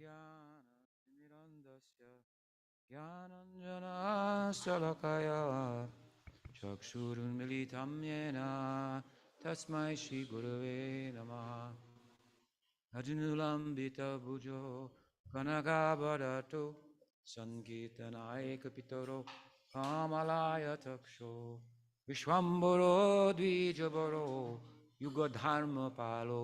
ज्ञानतिमिरन्धस्य ज्ञानञ्जनशलाकया चक्षुरुन्मिलितं येन तस्मै श्रीगुरवे नमः अजनुलम्बितभुजो कनकावरतो सङ्कीर्तनायकपितरो कामलायतक्षो विश्वम्भरो द्विजवरो युगधर्मपालो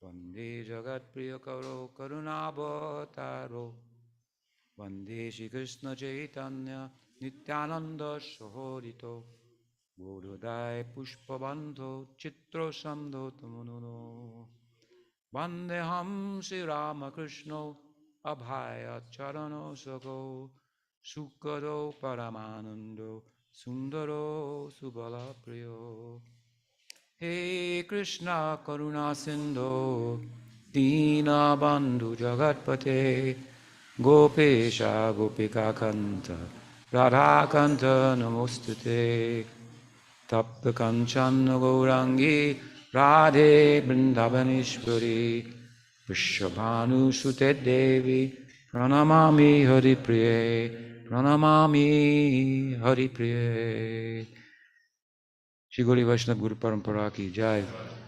वन्दे जगत्प्रियकरो करुणावतारो वन्दे श्रीकृष्णचैतन्य नित्यानन्दसहोदितो बोधोदय पुष्पबन्धो चित्रसन्धो तमुनुनो वन्देऽहं श्रीरामकृष्णो अभयचरणो सखो सुखदो परमानन्दो सुन्दरो सुबलप्रियो हे कृष्ण करुणा सिन्धो दीनबन्धु जगत्पते गोपेश गोपिकान्त राधाकान्त नमोस्तुते तप्त कंचन गौरांगी राधे वृंदावनेश्वरी विश्वभानुसुते देवी प्रणमामि हरिप्रिये प्रणमामि हरिप्रिये श्री गौरी वैष्णव गुरु परंपरा की जय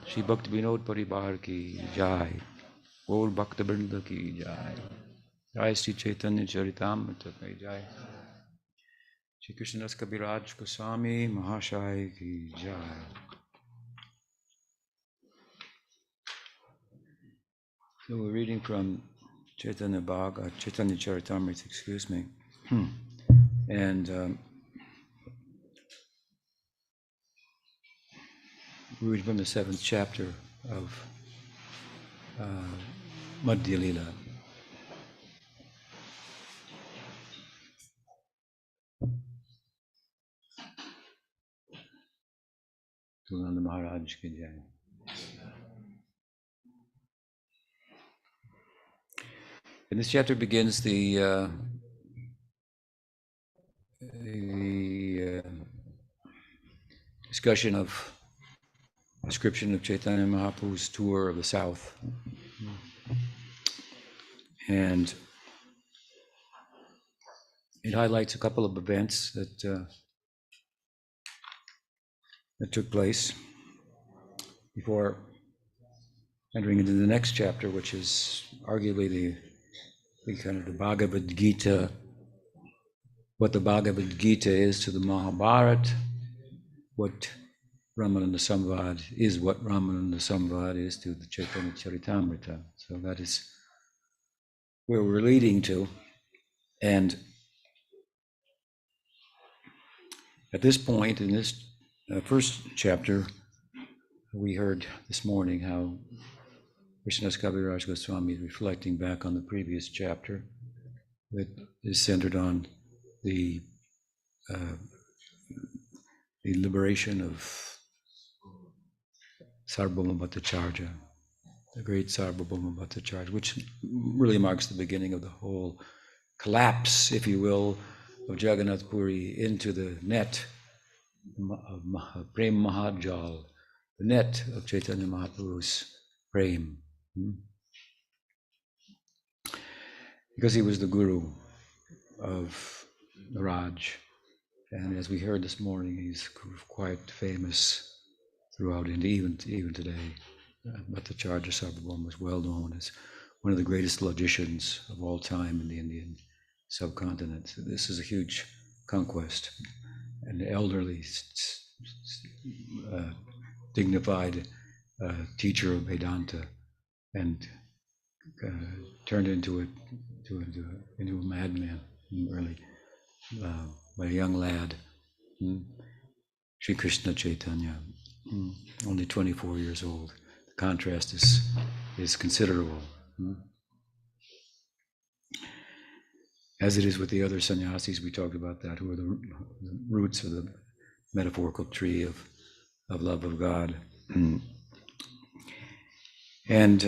श्री भक्त विनोद परिवार की जय गौर भक्त वृंद की जय जय श्री चैतन्य चरितामृत की जय श्री कृष्णदास कविराज गोस्वामी महाशय की जय So we're reading from Chaitanya Charitamrita, excuse me. And we're reading from the 7th chapter of Madhya Lila. Tulnanda Maharaj ki jai. And this chapter begins the discussion of description of Chaitanya Mahaprabhu's tour of the South. And it highlights a couple of events that took place before entering into the next chapter, which is arguably the kind of the Bhagavad Gita, what the Bhagavad Gita is to the Mahabharata, what Ramananda Samvad is, what Ramananda Samvad is to the Chaitanya Charitamrita. So that is where we're leading to. And at this point, in this first chapter, we heard this morning how Krishnadas Kaviraj Goswami is reflecting back on the previous chapter that is centered on the liberation of Sarvabhauma Bhattacharya, the great Sarvabhauma Bhattacharya, which really marks the beginning of the whole collapse, if you will, of Jagannath Puri into the net of Prem Mahajal, the net of Chaitanya Mahaprabhu's Prem. Because he was the guru of the Raj. And as we heard this morning, he's quite famous throughout India, even today. Bhattacharya Sarvabhauma is well known as one of the greatest logicians of all time in the Indian subcontinent. So this is a huge conquest. An elderly, dignified teacher of Vedanta, and turned into a madman, really, by a young lad, Sri Krishna Chaitanya, only 24 years old. The contrast is considerable. As it is with the other sannyasis, we talked about that, who are the roots of the metaphorical tree of love of God. And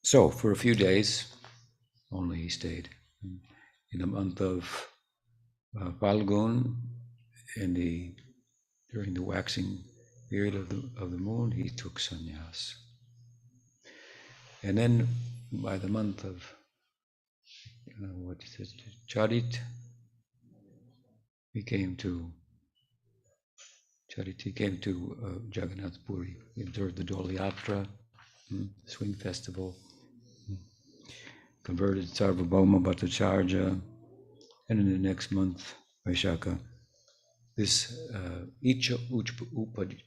so for a few days only he stayed. In the month of Falgun, during the waxing period of the moon, he took sannyas. And then by the month of what is it, Charit, he came to Jagannath Puri. He observed the Dol Yatra, swing festival, converted Sarvabhauma Bhattacharya, and in the next month, Vaishaka, this Icha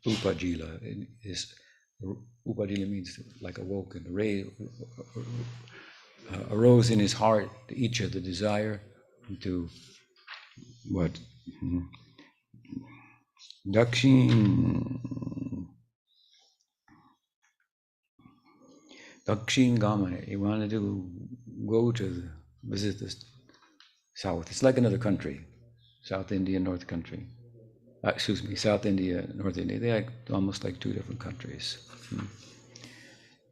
Upajila is Upajila means like awoken, arose in his heart, the Icha, the desire to what? Dakshin Gama. He wanted to go to visit the south. It's like another country, South India, North country. South India, North India. They're almost like two different countries.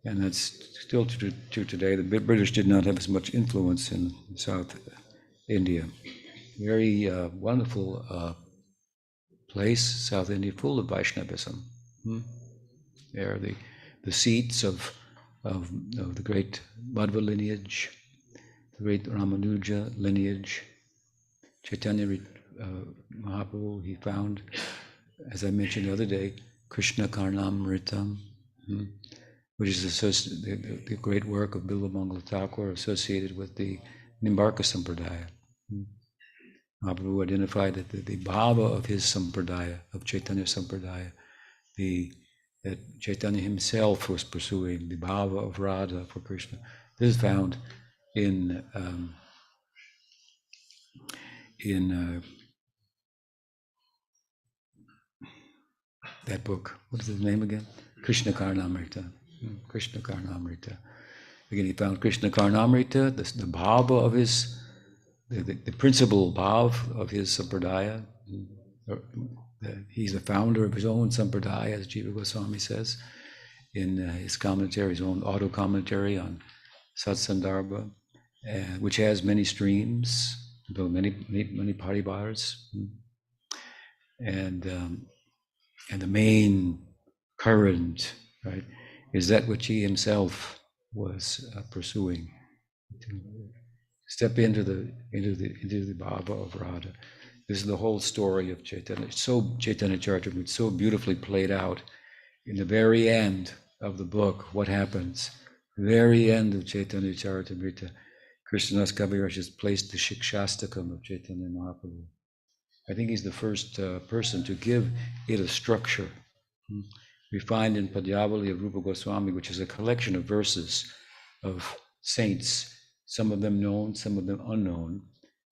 And that's still true today. The British did not have as much influence in South India. Very wonderful place, South India, full of Vaishnavism. They are the seats of the great Madhva lineage, the great Ramanuja lineage. Chaitanya Mahaprabhu, he found, as I mentioned the other day, Krishna Karnamritam, which is the great work of Bilva Mangala Thakur associated with the Nimbarka Sampradaya. Mahaprabhu identified that the bhava of his Sampradaya, of Chaitanya Sampradaya, that Chaitanya himself was pursuing, the bhava of Radha for Krishna. This is found in that book. What is his name again? Krishna Karnamrita. Krishna Karnamrita. Again, he found Krishna Karnamrita, the bhava of his, the principal bhav of his sampradaya. He's the founder of his own sampradaya, as Jiva Goswami says in his commentary, his own auto commentary on Satsandarbha, which has many streams, many paribars, and the main current, right, is that which he himself was pursuing, to step into the bhava of Radha. This is the whole story of Chaitanya. So Chaitanya Charitamrita, so beautifully played out in the very end of the book. What happens? The very end of Chaitanya Charitamrita, Krishnadas Kaviraj has placed the Shikshastakam of Chaitanya Mahaprabhu. I think he's the first person to give it a structure. We find in Padyavali of Rupa Goswami, which is a collection of verses of saints, some of them known, some of them unknown,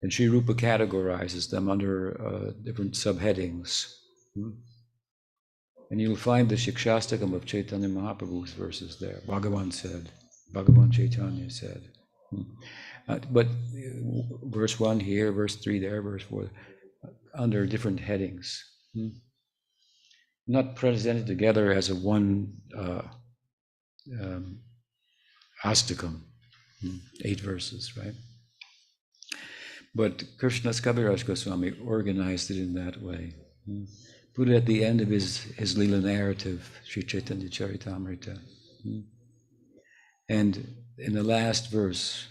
and Sri Rupa categorizes them under different subheadings. And you'll find the Shikshastakam of Chaitanya Mahaprabhu's verses there. Bhagavan said, Bhagavan Chaitanya said. But verse 1 here, verse 3 there, verse 4, under different headings. Not presented together as a one astakam, 8 verses, right? But Krishnadas Kaviraj Goswami organized it in that way. Put it at the end of his Leela narrative, Sri Chaitanya Charitamrita. And in the last verse,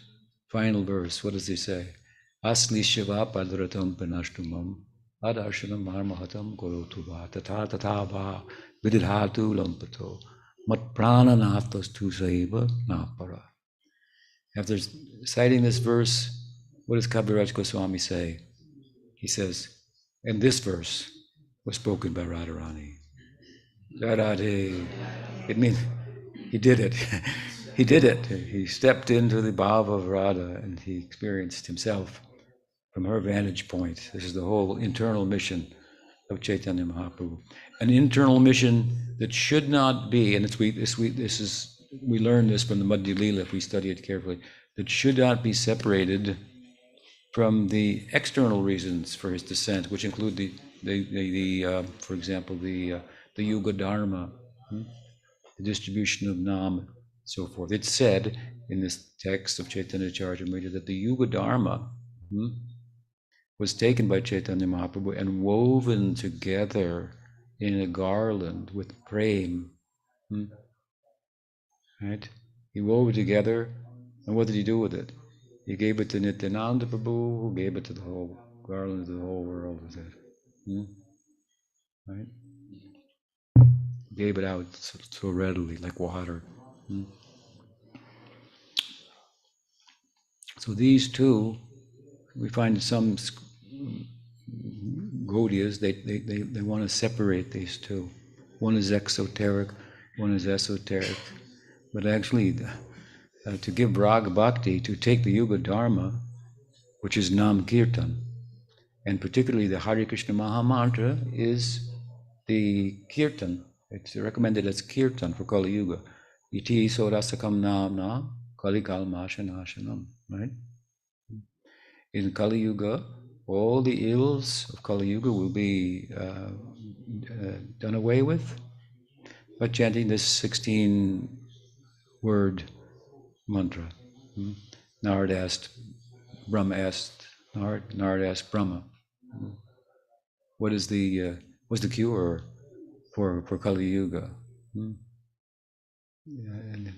final verse, what does he say? Asli Shiva Padratam Panashtumam Adarshanam Marmahatam Gorotuva Tata Tatava Vididhatu Lampato Mat Prananathas Tu Saiva Napara. After citing this verse, what does Kaviraj Goswami say? He says, and this verse was spoken by Radharani. Radhade. It means he did it. He did it. He stepped into the bhava of Radha and he experienced himself from her vantage point. This is the whole internal mission of Chaitanya Mahaprabhu. An internal mission that should not be, and we learn this from the Madhya Lila if we study it carefully, that should not be separated from the external reasons for his descent, which include for example, the Yuga Dharma, the distribution of Nam, so forth. It's said in this text of Chaitanya Charitamrita that the Yuga Dharma was taken by Chaitanya Mahaprabhu and woven together in a garland with prem. Right? He wove together And what did he do with it? He gave it to Nityananda Prabhu, who gave it to the whole garland, to the whole world with it. Right? Gave it out so readily, like water. So these two, we find some Gaudiyas, they want to separate these two. One is exoteric, one is esoteric. But actually, to give Raga Bhakti, to take the Yuga Dharma, which is Nam Kirtan, and particularly the Hare Krishna Maha Mantra is the Kirtan. It's recommended as Kirtan for Kali Yuga. Iti Sodasakam Namna Kali Kalmashanashanam, right? In Kali Yuga, all the ills of Kali Yuga will be done away with by chanting this 16-word mantra. Narad asked Brahma, what's the cure for Kali Yuga? And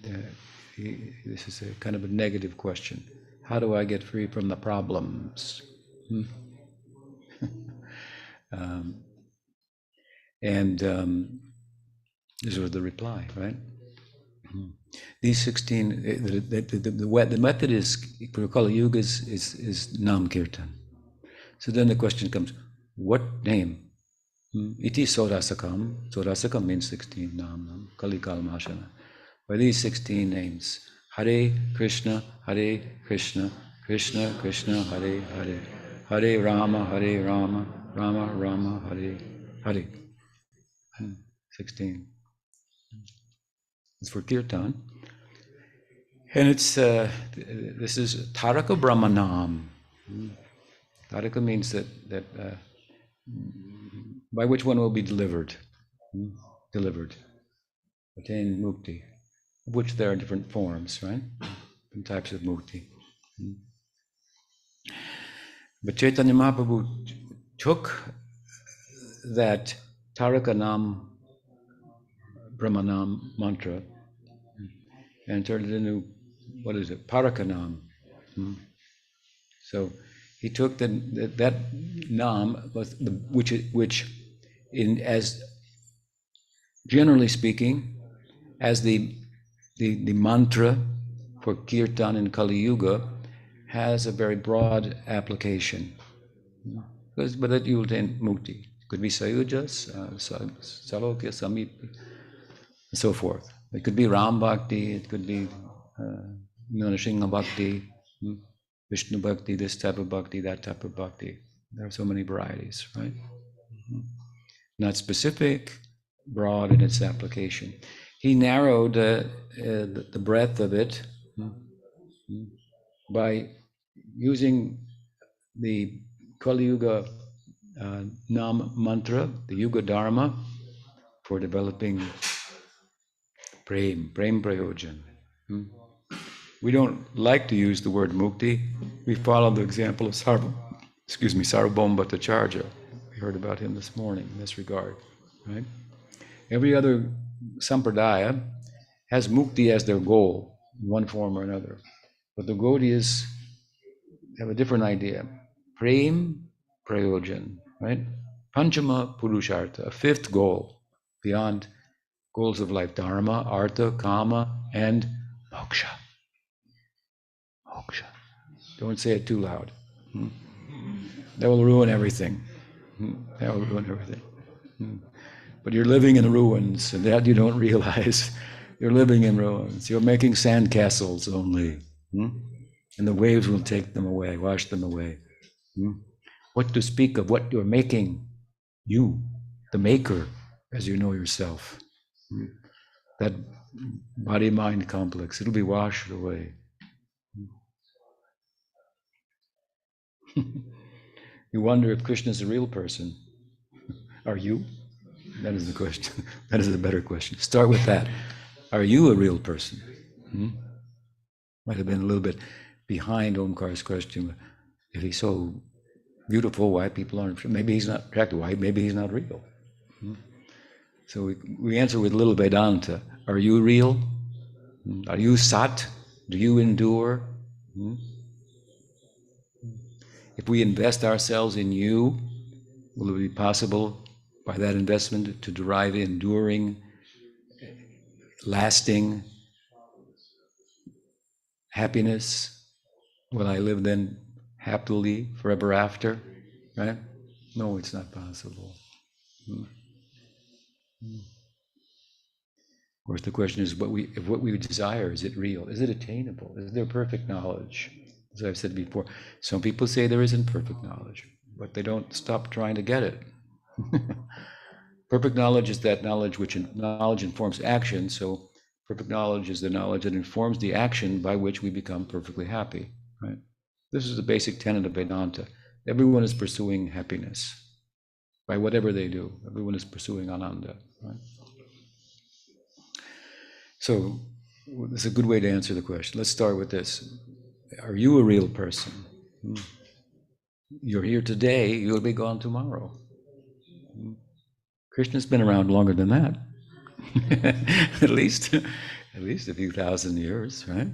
this is a kind of a negative question. How do I get free from the problems? This was the reply, right? These 16, the method is, for Kali Yuga is Nam Kirtan. So then the question comes, what name? Iti Sodasakam. Sodasakam means 16 Nam, Kali Kalmashana. By these 16 names, Hare Krishna, Krishna Krishna, Hare Hare, Hare Rama, Rama Rama, Hare Hare. 16. It's for Kirtan. And it's, this is Taraka Brahmanam. Taraka means that by which one will be delivered, attain mukti, of which there are different forms, right? Different types of mukti. But Chaitanya Mahaprabhu took that Taraka Nam Brahmanam mantra and turned it into, what is it, Parakanam. So he took that Nam, which in, as generally speaking, as the mantra for Kirtan in Kali Yuga, has a very broad application. But that you will attain mukti. It could be sayujas, salokya, samiti, and so forth. It could be Ram Bhakti, it could be Nrsimha Bhakti, Vishnu Bhakti, this type of Bhakti, that type of Bhakti. There are so many varieties, right? Not specific, broad in its application. He narrowed the breadth of it by using the Kali Yuga Nam mantra, the Yuga Dharma, for developing Prem Prayojan. We don't like to use the word mukti. We follow the example of Sarvabhauma Bhattacharya. We heard about him this morning in this regard, right? Every other sampradaya has mukti as their goal, in one form or another. But the Gaudiyas have a different idea. Prem Prayojan, right? Panchama Purushartha, a fifth goal beyond goals of life: dharma, artha, kama, and moksha. Moksha. Don't say it too loud. That will ruin everything. That will ruin everything. But you're living in ruins, and that you don't realize. You're living in ruins. You're making sandcastles only. And the waves will take them away, wash them away. What to speak of what you're making? You, the maker, as you know yourself. That body-mind complex, it'll be washed away. You wonder if Krishna is a real person. Are you? That is the question. That is a better question. Start with that. Are you a real person? Might have been a little bit behind Omkar's question. If he's so beautiful, why people aren't? Maybe he's not attractive. Why? Maybe he's not real. So we answer with a little Vedanta. Are you real? Are you Sat? Do you endure? Hmm? If we invest ourselves in you, will it be possible by that investment to derive enduring, lasting happiness? Will I live then happily forever after? Right? No, it's not possible. Hmm. Of course, the question is, if what we desire, is it real? Is it attainable? Is there perfect knowledge? As I've said before, some people say there isn't perfect knowledge, but they don't stop trying to get it. Perfect knowledge is that knowledge which knowledge informs action. So perfect knowledge is the knowledge that informs the action by which we become perfectly happy. Right? This is the basic tenet of Vedanta. Everyone is pursuing happiness by whatever they do. Everyone is pursuing ananda. Right? So this is a good way to answer the question. Let's start with this. Are you a real person? You're here today, you'll be gone tomorrow. Krishna's been around longer than that. at least a few thousand years, right?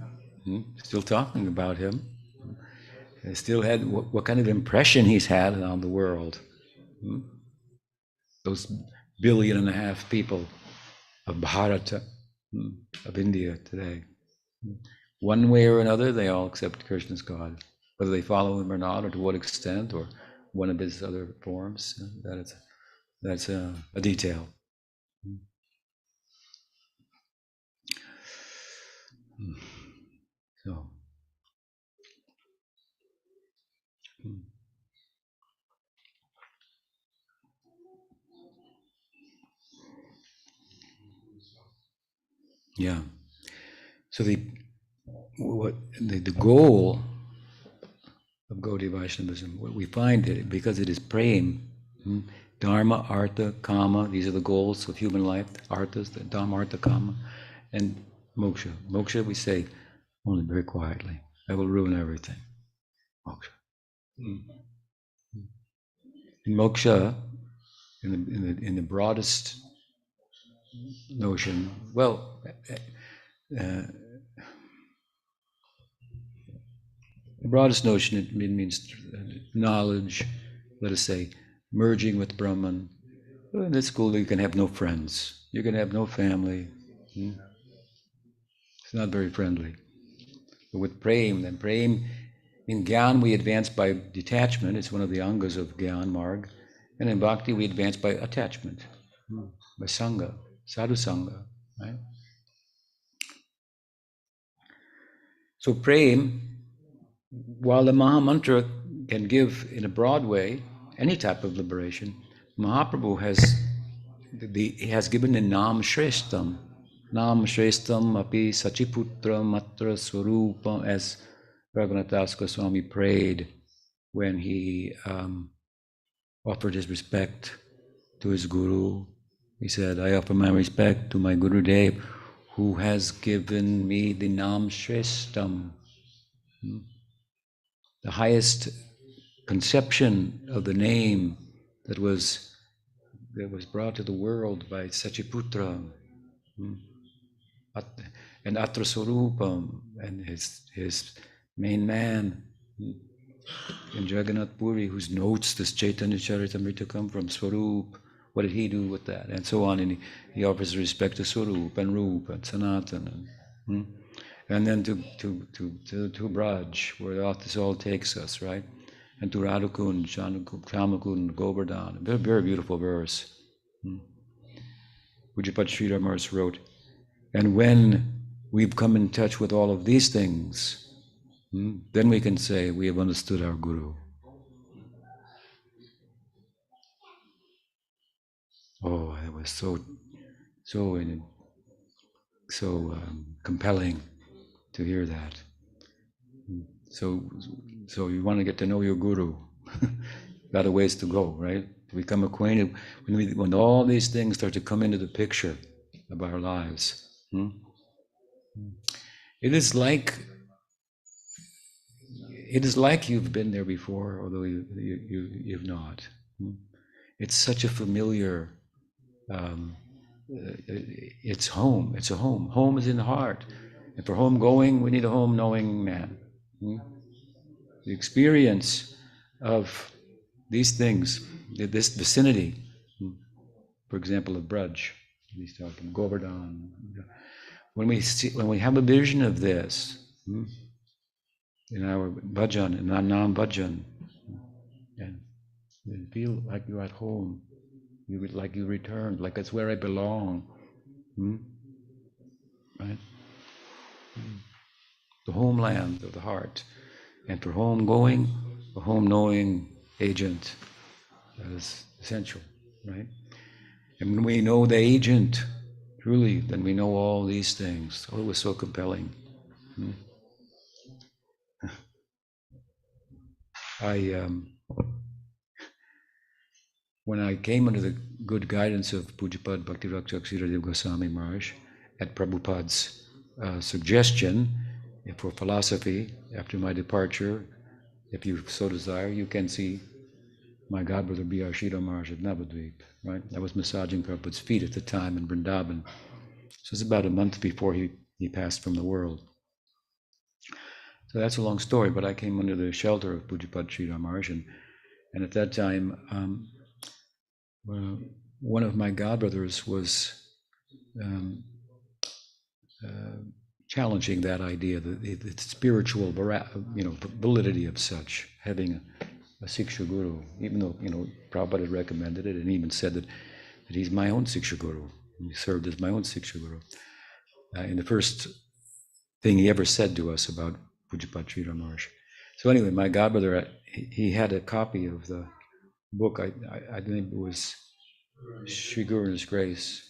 Still talking about him. Still had what kind of impression he's had on the world. Those 1.5 billion people of Bharata, of India today. One way or another, they all accept Krishna's God, whether they follow him or not, or to what extent, or one of his other forms. That's a detail. So, yeah. So the goal of Gaudiya Vaishnavism, what we find it because it is prem, dharma, artha, kama. These are the goals of human life. Arthas, the dharma, artha, kama, and moksha. Moksha, we say only very quietly. I will ruin everything. Moksha. In moksha, in the broadest notion, well, the broadest notion, it means knowledge, let us say, merging with Brahman. In this school, you can have no friends. You can have no family. It's not very friendly. But with prem, then prem, in Gyan, we advance by detachment. It's one of the angas of Gyan Marg. And in Bhakti, we advance by attachment, by Sangha, Sadhu Sangha, right? So prem, while the Maha Mantra can give in a broad way any type of liberation, Mahaprabhu has given the Nam Shreshtam. Nam Shreshtam api Sachiputra Matra Swarupam, as Raghunath Swami prayed when he offered his respect to his Guru. He said, I offer my respect to my Guru Dev, who has given me the Nam Shreshtam, the highest conception of the name that was brought to the world by Sachiputra, and Atra Swarupam, and his main man in Jagannath Puri, whose notes does Chaitanya Charitamrita come from, Swarup. What did he do with that? And so on. And he offers respect to Swarup and Rup and Sanatan. And then to Braj, where this all takes us, right? And to Radhakund, Chamakund, Govardhan. Very, very beautiful verse. Pujyapat Sri Ramars wrote, and when we've come in touch with all of these things, then we can say we have understood our Guru. Oh, it was so compelling to hear that. So you want to get to know your Guru. Got a ways to go, right? To become acquainted when all these things start to come into the picture of our lives. It is like you've been there before, although you've not. It's such a familiar. It's home. It's a home. Home is in the heart. And for home going, we need a home knowing man. The experience of these things, this vicinity, for example, of Braj, he's talking Govardhan. When we have a vision of this in our bhajan, in our non-bhajan, and you feel like you're at home, like you returned, like it's where I belong, right? The homeland of the heart. And for home going, a home knowing agent is essential, right? And when we know the agent truly, then we know all these things. Oh, it was so compelling. When I came under the good guidance of Pujapad Bhakti-Rakshak Sridhar Goswami Maharaj, at Prabhupada's suggestion for philosophy, after my departure, if you so desire, you can see my godbrother B.R. Sridhar Maharaj at Navadvip, right? I was massaging Prabhupada's feet at the time in Vrindavan. So it's about a month before he passed from the world. So that's a long story, but I came under the shelter of Pujapad Sridhar Maharaj, and at that time, one of my godbrothers was challenging that idea, the spiritual validity of such, having a Siksha Guru, even though, Prabhupada had recommended it and even said that he's my own Siksha Guru. He served as my own Siksha Guru. And the first thing he ever said to us about Pujapad Sridhar Maharaj. So anyway, my godbrother, he had a copy of the book, I think it was Sri Guru's Grace.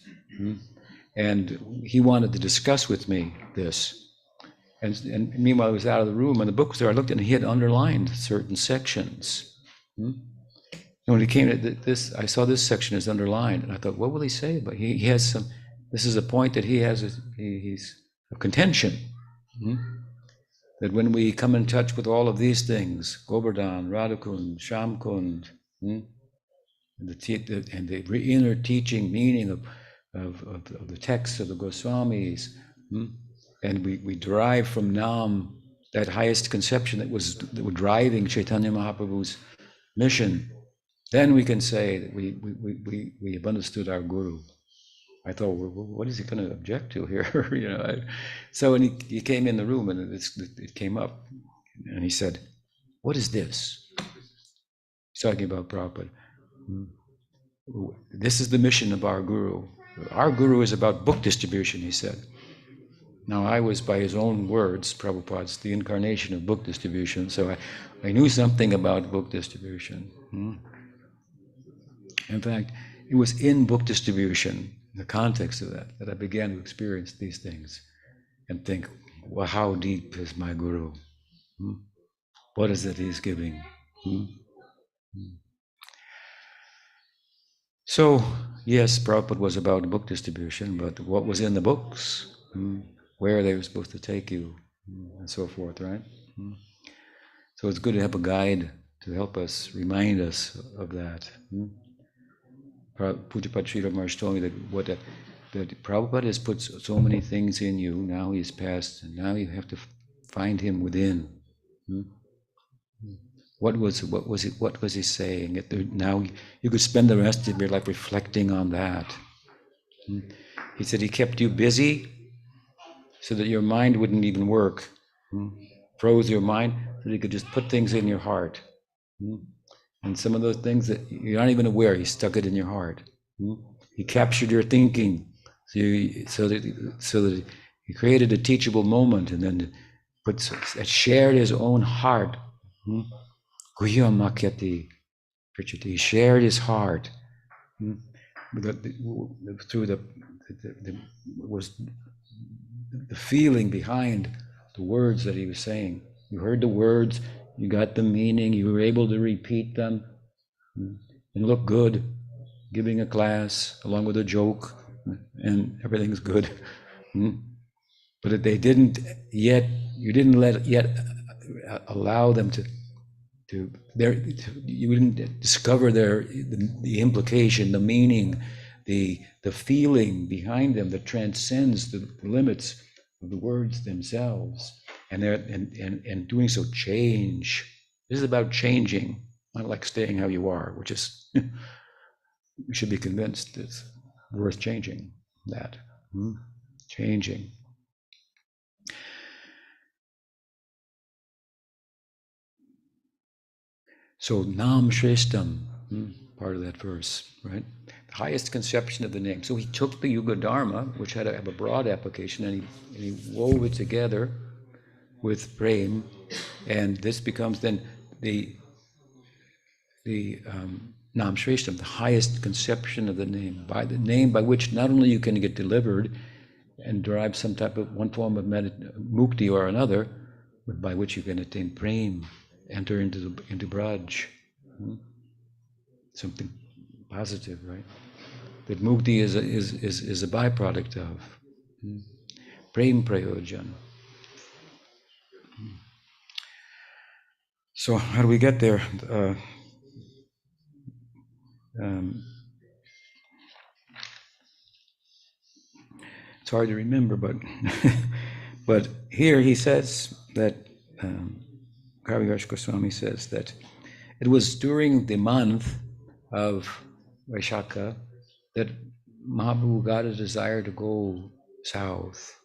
And he wanted to discuss with me this. And meanwhile, I was out of the room, and the book was there. I looked at it, and he had underlined certain sections. And when he came to this, I saw this section is underlined, and I thought, what will he say? But he has some, this is a point that he has, he's a contention. That when we come in touch with all of these things, Govardhan, Radhakund, Shamkund, and the inner teaching meaning of the texts of the Goswamis, and we derive from Nam that highest conception that was driving Chaitanya Mahaprabhu's mission, then we can say that we have understood our Guru. I thought, well, what is he going to object to here? So when he came in the room, and it came up, and he said, "What is this?" He's talking about Prabhupada. This is the mission of our Guru. Our Guru is about book distribution, he said. Now, I was, by his own words, Prabhupada's the incarnation of book distribution, so I knew something about book distribution. In fact, it was in book distribution, in the context of that I began to experience these things and think, well, how deep is my Guru? What is it he's giving? So, yes, Prabhupada was about book distribution, but what was in the books? Where they were supposed to take you, and so forth, right? So it's good to have a guide to help us, remind us of that. Pujapad Sridhar Maharaj told me that Prabhupada has put so many things in you, now he's passed, and now you have to find him within. What was he saying? Now you could spend the rest of your life reflecting on that. He said he kept you busy so that your mind wouldn't even work. Froze your mind so that you could just put things in your heart. And some of those things that you're not even aware, he stuck it in your heart. He captured your thinking, so that he created a teachable moment, and then shared his own heart. Guhyam Makyati Prichati. He shared his heart through the feeling behind the words that he was saying. You heard the words, you got the meaning, you were able to repeat them and look good, giving a class along with a joke, and everything's good. But they didn't yet, you didn't allow them you didn't discover the implication, the meaning, the feeling behind them that transcends the limits of the words themselves, and they're and doing so change. This is about changing, not like staying how you are, which is you should be convinced it's worth changing. That changing. So Nam Shreshtam, part of that verse, right? The highest conception of the name. So he took the Yuga Dharma, which had to have a broad application, and he wove it together with prem, and this becomes then the Nam Shreshtam, the highest conception of the name by which not only you can get delivered and derive some type of one form of mukti or another, but by which you can attain prem, enter into Braj, something positive, right? That mukti is a byproduct of prem prayojan. So how do we get there? It's hard to remember, but but here he says that Kaviraj Goswami says that it was during the month of Vaishakha that Mahaprabhu got a desire to go south,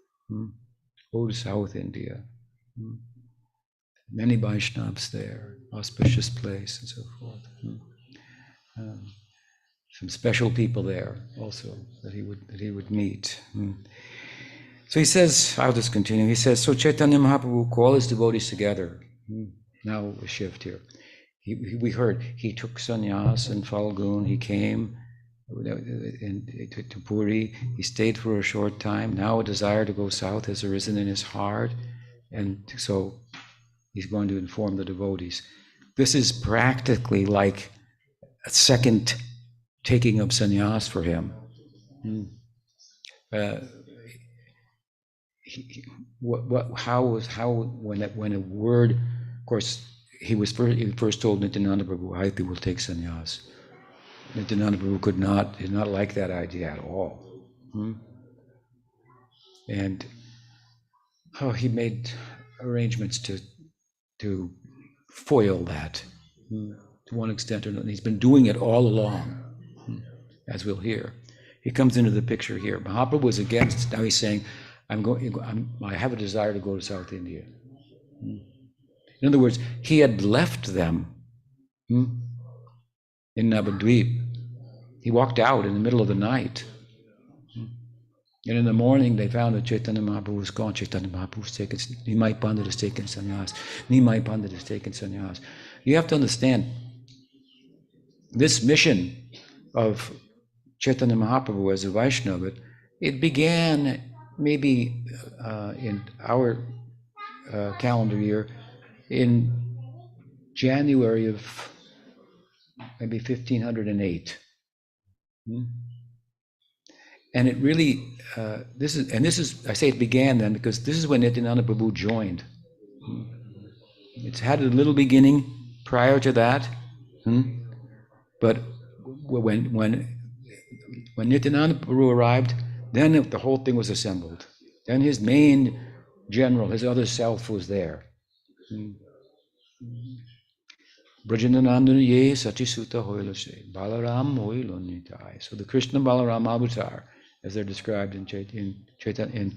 go to South India. Many Vaishnavas there, auspicious place, and so forth. Some special people there also that he would meet. So he says, I'll just continue. He says, so Chaitanya Mahaprabhu called his devotees together. Now a shift here. We heard he took sannyas in Falgun. He came to Puri. He stayed for a short time. Now a desire to go south has arisen in his heart, and so he's going to inform the devotees. This is practically like a second taking of sannyas for him. When a word, of course, he first told Nityananda Prabhu, I will take sannyas. Nityananda Prabhu did not like that idea at all. And he made arrangements to foil that to one extent or another. He's been doing it all along, as we'll hear. He comes into the picture here. Mahaprabhu was against. Now he's saying, I have a desire to go to South India. In other words, he had left them in Navadvip. He walked out in the middle of the night. And in the morning, they found that Chaitanya Mahaprabhu was gone. Chaitanya Mahaprabhu was taken. Nimai Pandit has taken sannyas. Nimai Pandit has taken sannyas. You have to understand, this mission of Chaitanya Mahaprabhu as a Vaishnava, it began maybe in our calendar year in January of maybe 1508. And it really, this is, I say it began then because this is when Nityananda Prabhu joined. It's had a little beginning prior to that, but when Nityananda Prabhu arrived, then the whole thing was assembled. Then his main general, his other self, was there. Brajananandana ye Sachisuta hoilashe, Balaram hoilo nitai. So the Krishna Balaram avatar, as they're described in Srimad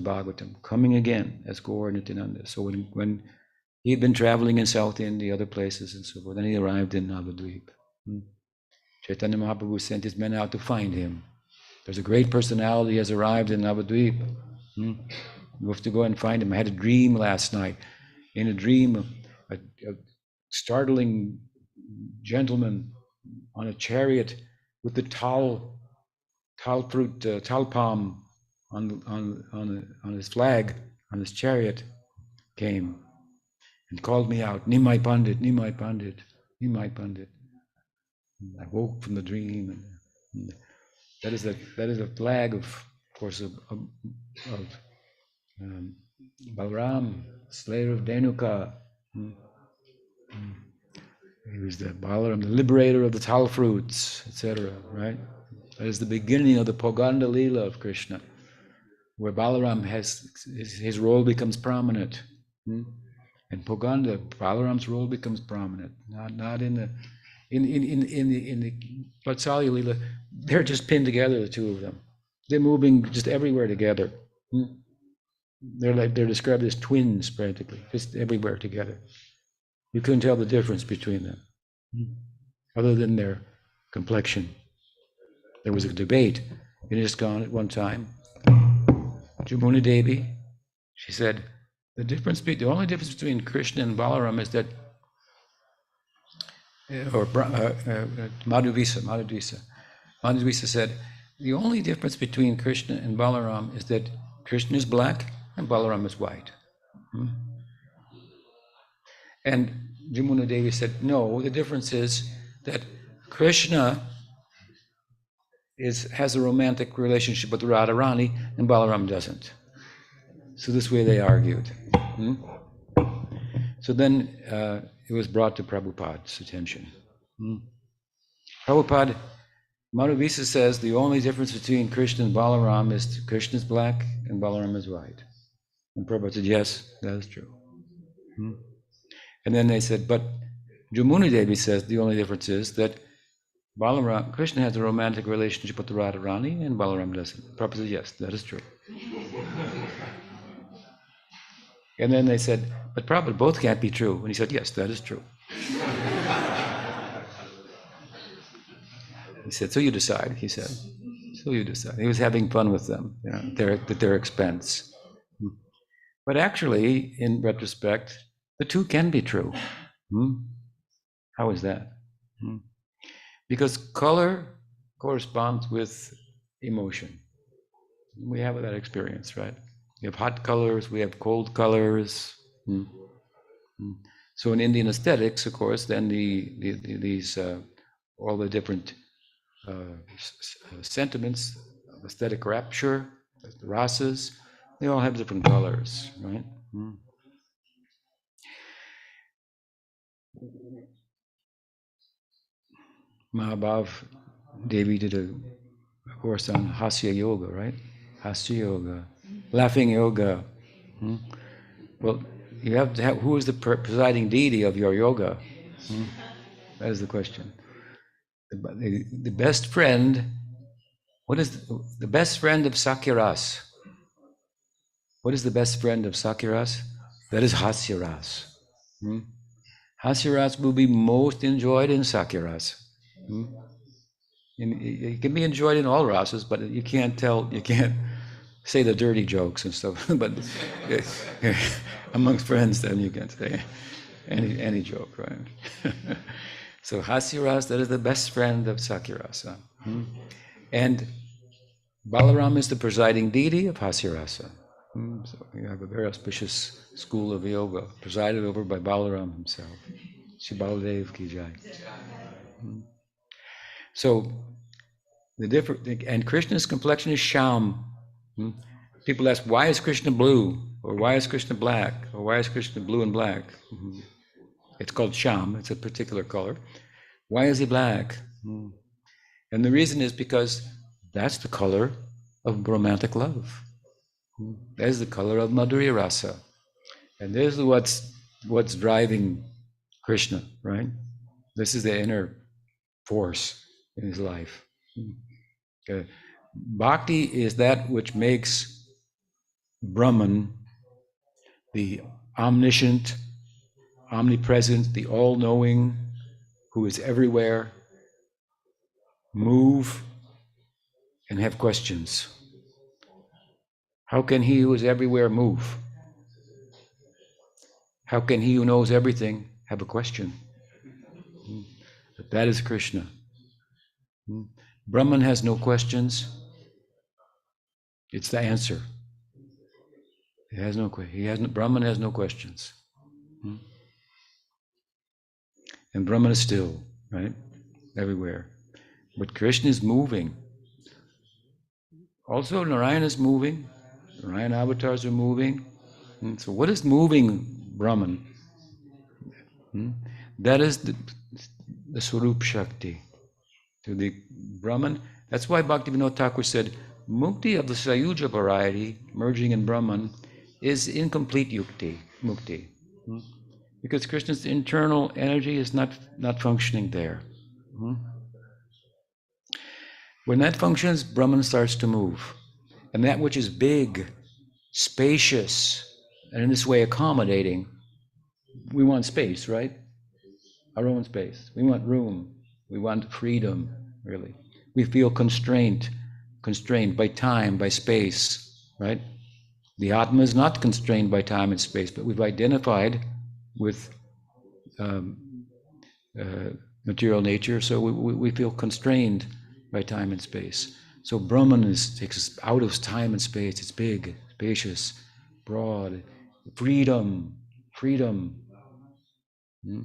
Bhagavatam, coming again as Gaur Nityananda. So when he had been traveling in South India, other places and so forth, then he arrived in Navadvip. Chaitanya Mahaprabhu sent his men out to find him. There's a great personality has arrived in Navadvip. You have to go and find him. I had a dream last night. In a dream, a startling gentleman on a chariot with the tal palm on his flag, on his chariot, came and called me out, Nimai Pandit, Nimai Pandit, Nimai Pandit. And I woke from the dream, and that is a flag of course, of Balaram, slayer of Dhenuka. He was the Balaram, the liberator of the tal fruits, etc. Right? That is the beginning of the Poganda Leela of Krishna. where Balaram has his role becomes prominent. And Poganda, Balaram's role becomes prominent. Not in the in the Vatsalya Lila, they're just pinned together, the two of them. They're moving just everywhere together. They're described as twins practically, just everywhere together. You couldn't tell the difference between them, other than their complexion. There was a debate in ISKCON at one time. Jamuna Devi, she said, the only difference between Krishna and Balaram is that, Madhuvisa said, the only difference between Krishna and Balaram is that Krishna is black and Balaram is white. And Jamuna Devi said, no, the difference is that Krishna has a romantic relationship with Radharani and Balaram doesn't. So this way they argued. So then it was brought to Prabhupada's attention. Prabhupada, Madhuvisa says the only difference between Krishna and Balaram is Krishna is black and Balaram is white. And Prabhupada said, yes, that is true. And then they said, but Jamuna Devi says the only difference is that Krishna has a romantic relationship with the Radharani and Balaram doesn't. Prabhupada said, yes, that is true. And then they said, but Prabhupada, both can't be true. And he said, yes, that is true. He said, so you decide, he said. So you decide. He was having fun with them, at their expense. But actually, in retrospect, the two can be true. How is that? Because color corresponds with emotion. We have that experience, right? We have hot colors, we have cold colors. So in Indian aesthetics, of course, then these all the different sentiments, aesthetic rapture, the rasas, they all have different colors, right? Mahabhav Devi did a course on Hasya Yoga, right? Hasya Yoga, laughing yoga. Well, you have to have, who is the presiding deity of your yoga? That is the question. The best friend, what is the best friend of Sakyaras? What is the best friend of Sakyaras? That is Hasyaras. Hasyaras will be most enjoyed in Sakyaras. It can be enjoyed in all rasas, but you can't say the dirty jokes and stuff. But amongst friends, then you can say any joke, right? So Hasyaras, that is the best friend of Sakyarasa. And Balaram is the presiding deity of Hasyarasa. So you have a very auspicious school of yoga, presided over by Balaram himself. Shri Baladev ki jai. So and Krishna's complexion is Sham. People ask, why is Krishna blue? Or why is Krishna black? Or why is Krishna blue and black? It's called Sham, it's a particular color. Why is he black? And the reason is because that's the color of romantic love. That is the color of Madhurya Rasa. And this is what's driving Krishna, right? This is the inner force in his life. Bhakti is that which makes Brahman, the omniscient, omnipresent, the all-knowing, who is everywhere, move and have questions. How can he who is everywhere move? How can he who knows everything have a question? That is Krishna. Brahman has no questions. It's the answer. Brahman has no questions. And Brahman is still, right? Everywhere. But Krishna is moving. Also, Narayana is moving. Narayana avatars are moving. So what is moving Brahman? That is the Swarup Shakti. To the Brahman. That's why Bhaktivinoda Thakur said, Mukti of the Sayuja variety, merging in Brahman, is incomplete mukti. Because Krishna's internal energy is not functioning there. When that functions, Brahman starts to move. And that which is big, spacious, and in this way accommodating, we want space, right? Our own space. We want room. We want freedom, really. We feel constrained by time, by space, right? The Atma is not constrained by time and space, but we've identified with um, material nature, so we feel constrained by time and space. So Brahman takes us out of time and space. It's big, spacious, broad, freedom. Hmm?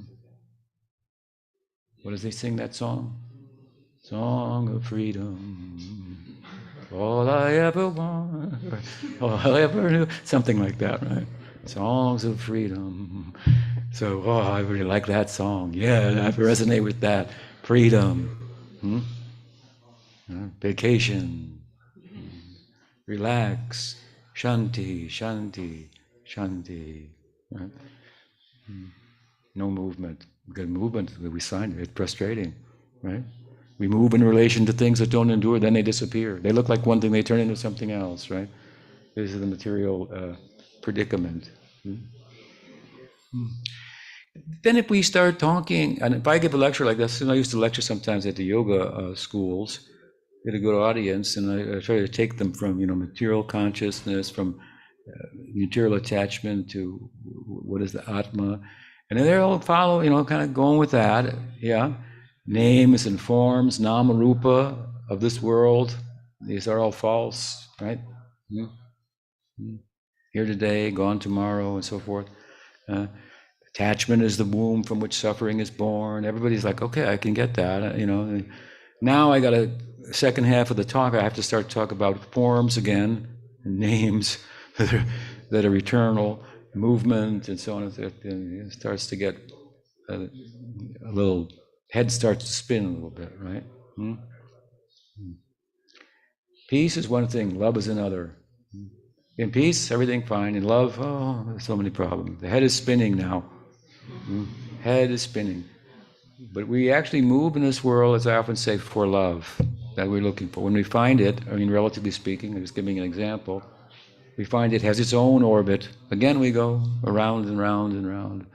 What does they sing that song? Song of freedom. All I ever want, all I ever knew, something like that, right? Songs of freedom. So, I really like that song. Yeah, I resonate with that. Freedom. Vacation. Relax. Shanti, shanti, shanti. Right? No movement. Because movement, we find it's frustrating, right? We move in relation to things that don't endure, then they disappear. They look like one thing, they turn into something else, right? This is the material predicament. Then if we start talking, and if I give a lecture like this, and I used to lecture sometimes at the yoga schools, get a good audience, and I try to take them from, material consciousness, from material attachment to what is the Atma. And they're all follow, kind of going with that, yeah. Names and forms, nama rupa of this world, these are all false, right? Here today, gone tomorrow, and so forth. Attachment is the womb from which suffering is born. Everybody's like, okay, I can get that, Now I got a second half of the talk, I have to start to talk about forms again, and names that are eternal, movement, and so on. And it starts to get a little, head starts to spin a little bit, right? Peace is one thing, love is another. In peace, everything fine. In love, there's so many problems. The head is spinning now. Head is spinning. But we actually move in this world, as I often say, for love that we're looking for. When we find it, relatively speaking, I'm just giving an example, we find it has its own orbit. Again, we go around and round and round,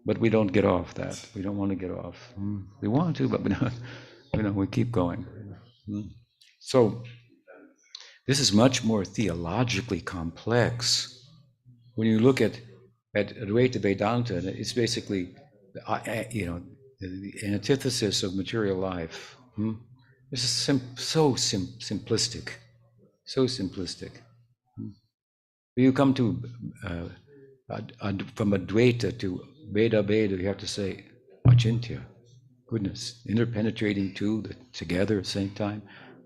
but we don't get off that. We don't want to get off. We want to, but we keep going. So this is much more theologically complex. When you look at Advaita Vedanta, it's basically, the antithesis of material life. This is so simplistic, so simplistic. You come to from Advaita to Veda, you have to say Achintya, goodness, interpenetrating two together at the same time.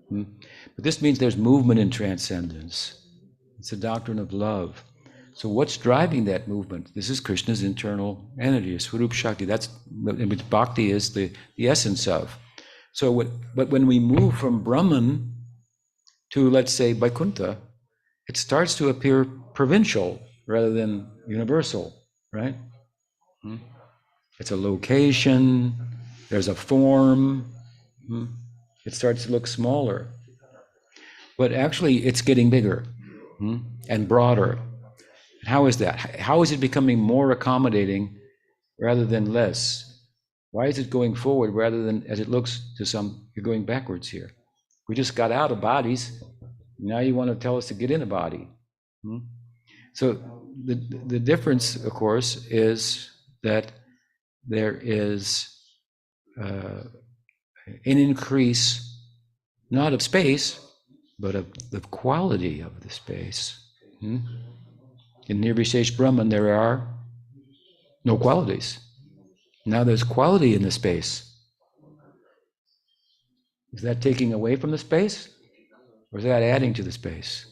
But this means there's movement in transcendence. It's a doctrine of love. So what's driving that movement? This is Krishna's internal energy, Swarup Shakti. That's which Bhakti is the essence of. But when we move from Brahman to, let's say, Vaikuntha, it starts to appear provincial rather than universal, right? It's a location, there's a form, it starts to look smaller. But actually, it's getting bigger and broader. How is that? How is it becoming more accommodating rather than less? Why is it going forward rather than, as it looks to some, you're going backwards here? We just got out of bodies. Now you want to tell us to get in a body. So the difference, of course, is that there is an increase, not of space, but of the quality of the space. In Nirvishesh Brahman, there are no qualities. Now there's quality in the space. Is that taking away from the space? Or is that adding to the space?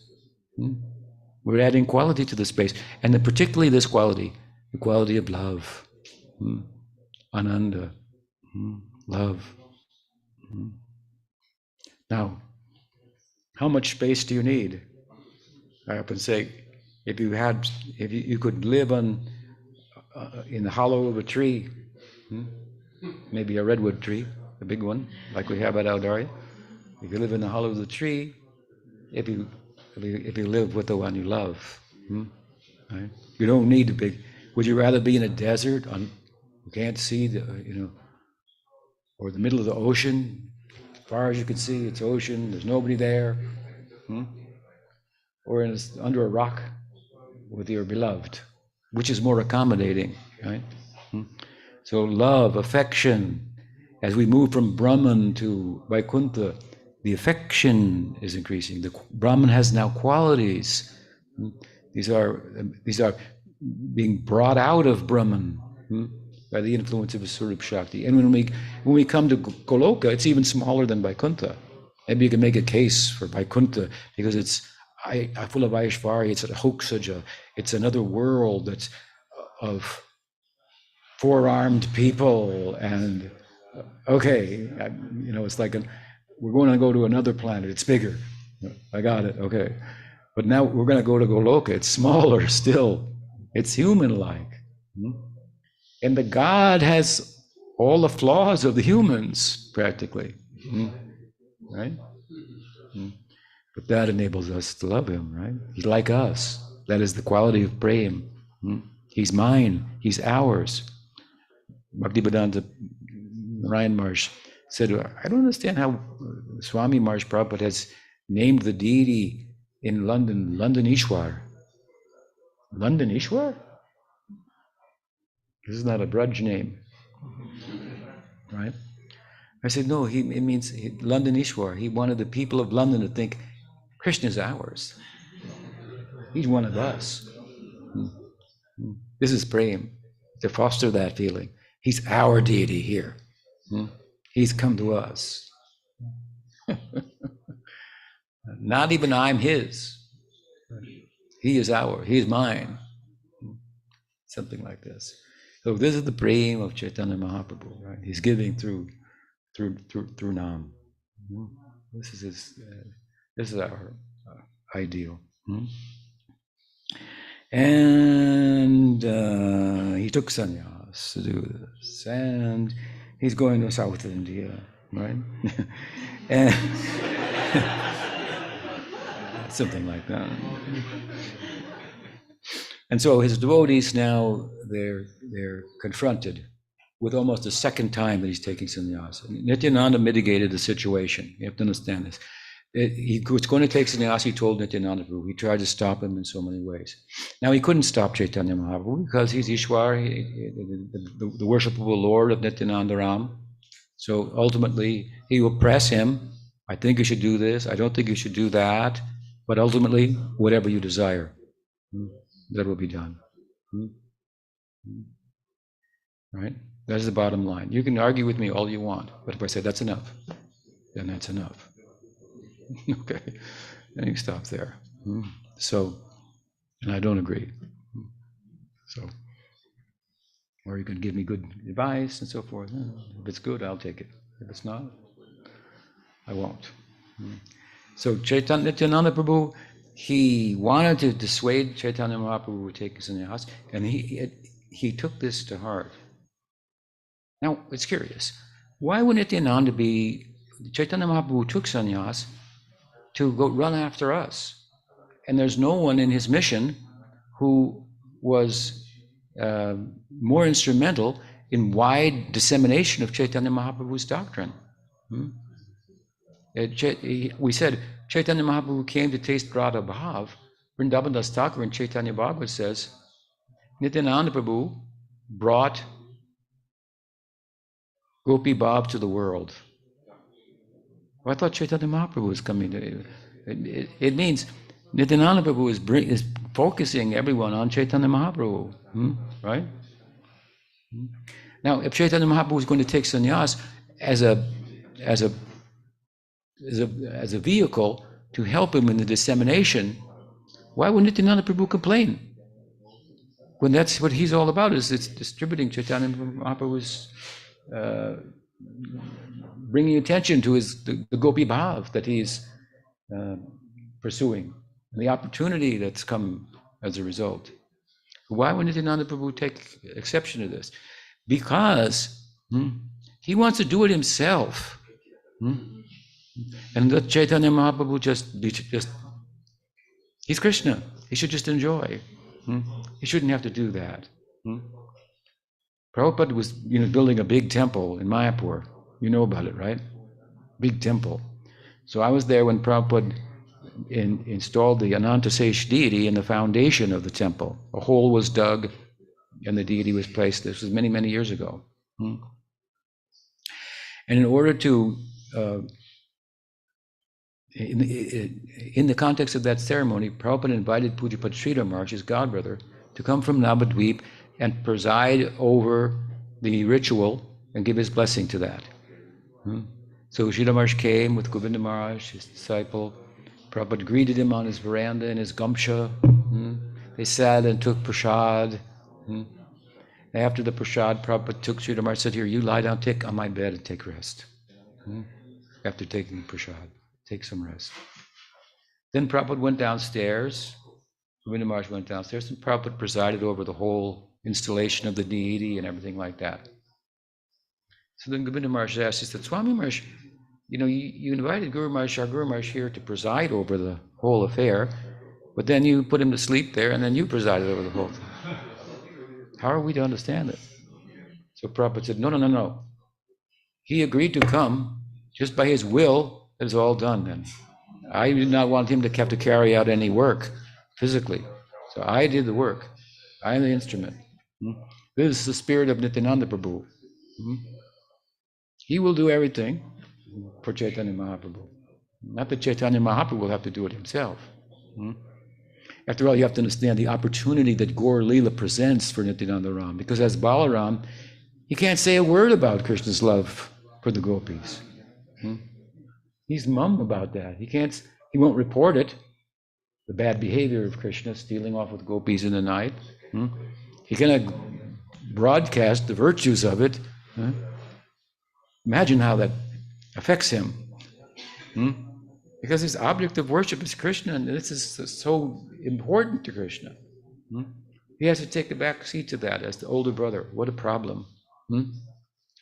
We're adding quality to the space. And then particularly this quality, the quality of love. Ananda. Love. Now, How much space do you need? I often say, if you could live in the hollow of a tree, maybe a redwood tree, a big one, like we have at Audaria. If you live in the hollow of the tree, if you live with the one you love, right? You don't need the big. Would you rather be in a desert you can't see or the middle of the ocean? As far as you can see, it's ocean. There's nobody there, or under a rock with your beloved, which is more accommodating, right? So love, affection, as we move from Brahman to Vaikuntha, the affection is increasing. The Brahman has now qualities. These are being brought out of Brahman by the influence of Swarup Shakti. And when we come to Goloka, it's even smaller than Vaikuntha. Maybe you can make a case for Vaikuntha because it's full of Aishvarya, it's a Hoksaja, it's another world that's of four-armed people, and it's like we're going to go to another planet. It's bigger. I got it. Okay, but now we're going to go to Goloka. It's smaller still. It's human-like, and the God has all the flaws of the humans practically, right? But that enables us to love him, right? He's like us. That is the quality of Prem. He's mine. He's ours. Bhaktivedanta Narayan Maharaj said, I don't understand how Swami Maharaj Prabhupada has named the deity in London Ishwar. London Ishwar? This is not a Braj name, right? I said, no, it means London Ishwar. He wanted the people of London to think Krishna's ours. He's one of us. This is Prem, to foster that feeling. He's our deity here. He's come to us. Not even I'm his. He is mine. Something like this. So this is the Prem of Chaitanya Mahaprabhu, right? He's giving through Nam. This is our ideal. And he took sannyas to do this, and he's going to South India, right? And something like that. And so his devotees now, they're confronted with almost a second time that he's taking sannyas. Nityananda mitigated the situation. You have to understand this. He was going to take sannyas, he told Nityananda Prabhu. He tried to stop him in so many ways. Now he couldn't stop Chaitanya Mahaprabhu because he's Ishwar, the worshipable Lord of Nityananda Ram. So ultimately, he will press him. I think you should do this. I don't think you should do that. But ultimately, whatever you desire, that will be done. Right? That's the bottom line. You can argue with me all you want, but if I say that's enough, then that's enough. Okay, and you stop there. So, and I don't agree. So, or you can give me good advice and so forth. If it's good, I'll take it. If it's not, I won't. So Nityananda Prabhu, he wanted to dissuade Chaitanya Mahaprabhu to take sannyas, and he took this to heart. Now, it's curious. Why would Nityananda Chaitanya Mahaprabhu took sannyas to go run after us? And there's no one in his mission who was more instrumental in wide dissemination of Chaitanya Mahaprabhu's doctrine. We said Chaitanya Mahaprabhu came to taste Radha Bhav. Vrindavan Das Thakur in Chaitanya Bhagavad says, Nityananda Prabhu brought Gopi Bhav to the world. Well, I thought Chaitanya Mahaprabhu was coming to it means Nityananda Prabhu is focusing everyone on Chaitanya Mahaprabhu, right? Now, if Chaitanya Mahaprabhu is going to take sannyas as a vehicle to help him in the dissemination, why would Nityananda Prabhu complain? When that's what he's all about, is it's distributing Chaitanya Mahaprabhu's bringing attention to the Gopi Bhav that he's pursuing, and the opportunity that's come as a result. Why would Nityananda Prabhu take exception to this? Because he wants to do it himself. And let Chaitanya Mahaprabhu just, he's Krishna. He should just enjoy. He shouldn't have to do that. Prabhupada was, building a big temple in Mayapur. You know about it, right? Big temple. So I was there when Prabhupada installed the Anantasesh deity in the foundation of the temple. A hole was dug and the deity was placed. This was many, many years ago. And in order to, in the context of that ceremony, Prabhupada invited Pujapad Sridhar Maharaj, his godbrother, to come from Navadvip and preside over the ritual and give his blessing to that. So Sridhar Maharaj came with Govinda Maharaj, his disciple. Prabhupada greeted him on his veranda in his gamcha. They sat and took prasad. After the prasad, Prabhupada took Sridhar Maharaj, said, "Here, you lie down, take on my bed and take rest." After taking prasad, take some rest. Then Prabhupada went downstairs. Govinda Maharaj went downstairs, and Prabhupada presided over the whole installation of the deity and everything like that. So then Govinda Maharaj asked, he said, "Swami Maharaj, you invited Guru Maharaj, our Guru Maharaj here to preside over the whole affair, but then you put him to sleep there, and then you presided over the whole thing. How are we to understand it?" So Prabhupada said, No. He agreed to come just by his will. It was all done then. I did not want him to have to carry out any work physically. So I did the work. I am the instrument. This is the spirit of Nityananda Prabhu. He will do everything for Chaitanya Mahaprabhu. Not that Chaitanya Mahaprabhu will have to do it himself. After all, you have to understand the opportunity that Gaur Leela presents for Nityananda Ram, because as Balaram, he can't say a word about Krishna's love for the gopis. He's mum about that. He won't report it, the bad behavior of Krishna, stealing off with gopis in the night. He cannot broadcast the virtues of it. Imagine how that affects him. Because his object of worship is Krishna, and this is so important to Krishna. He has to take a back seat to that as the older brother. What a problem.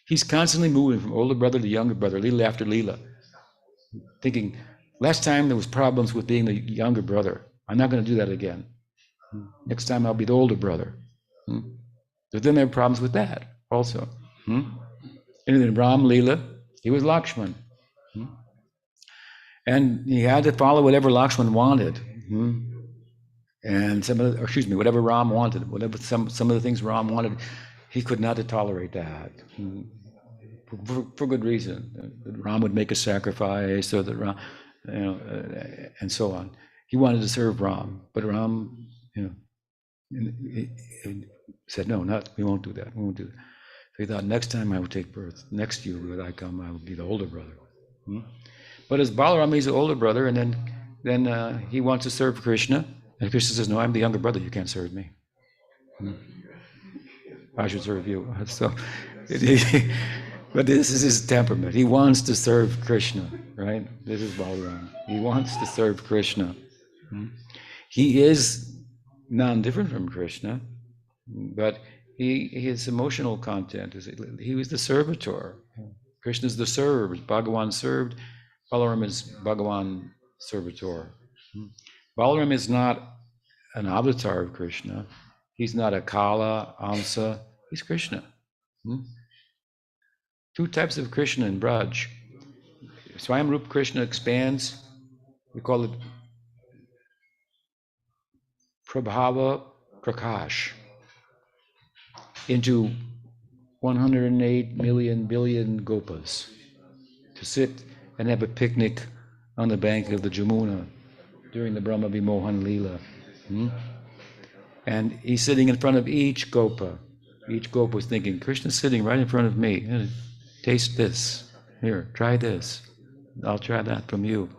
He's constantly moving from older brother to younger brother, Leela after Leela, thinking, last time there was problems with being the younger brother. I'm not going to do that again. Next time I'll be the older brother. But then there are problems with that also. And in Ram Leela, he was Lakshman. And he had to follow whatever Lakshman wanted. And whatever Ram wanted, some of the things Ram wanted, he could not tolerate that. For good reason. That Ram would make a sacrifice, or that Ram, and so on. He wanted to serve Ram, but Ram, said, "No, we won't do that. We won't do that." So he thought, next time I will take birth. Next year when I come, I will be the older brother. But as Balaram, he's the older brother, and then he wants to serve Krishna, and Krishna says, "No, I'm the younger brother. You can't serve me. I should serve you." So, but this is his temperament. He wants to serve Krishna, right? This is Balaram. He wants to serve Krishna. He is non-different from Krishna, but his emotional content is he was the servitor. Krishna is the served. Bhagavan served. Balaram is Bhagavan servitor. Balaram is not an avatar of Krishna. He's not a Kala, Amsa. He's Krishna. Two types of Krishna in Braj. Swayamrup Krishna expands. We call it Prabhava Prakash into 108 million billion gopas to sit and have a picnic on the bank of the Jamuna during the Brahma Vimohan Leela. And he's sitting in front of each gopa. Each gopa was thinking, Krishna's sitting right in front of me. Taste this. Here, try this. I'll try that from you.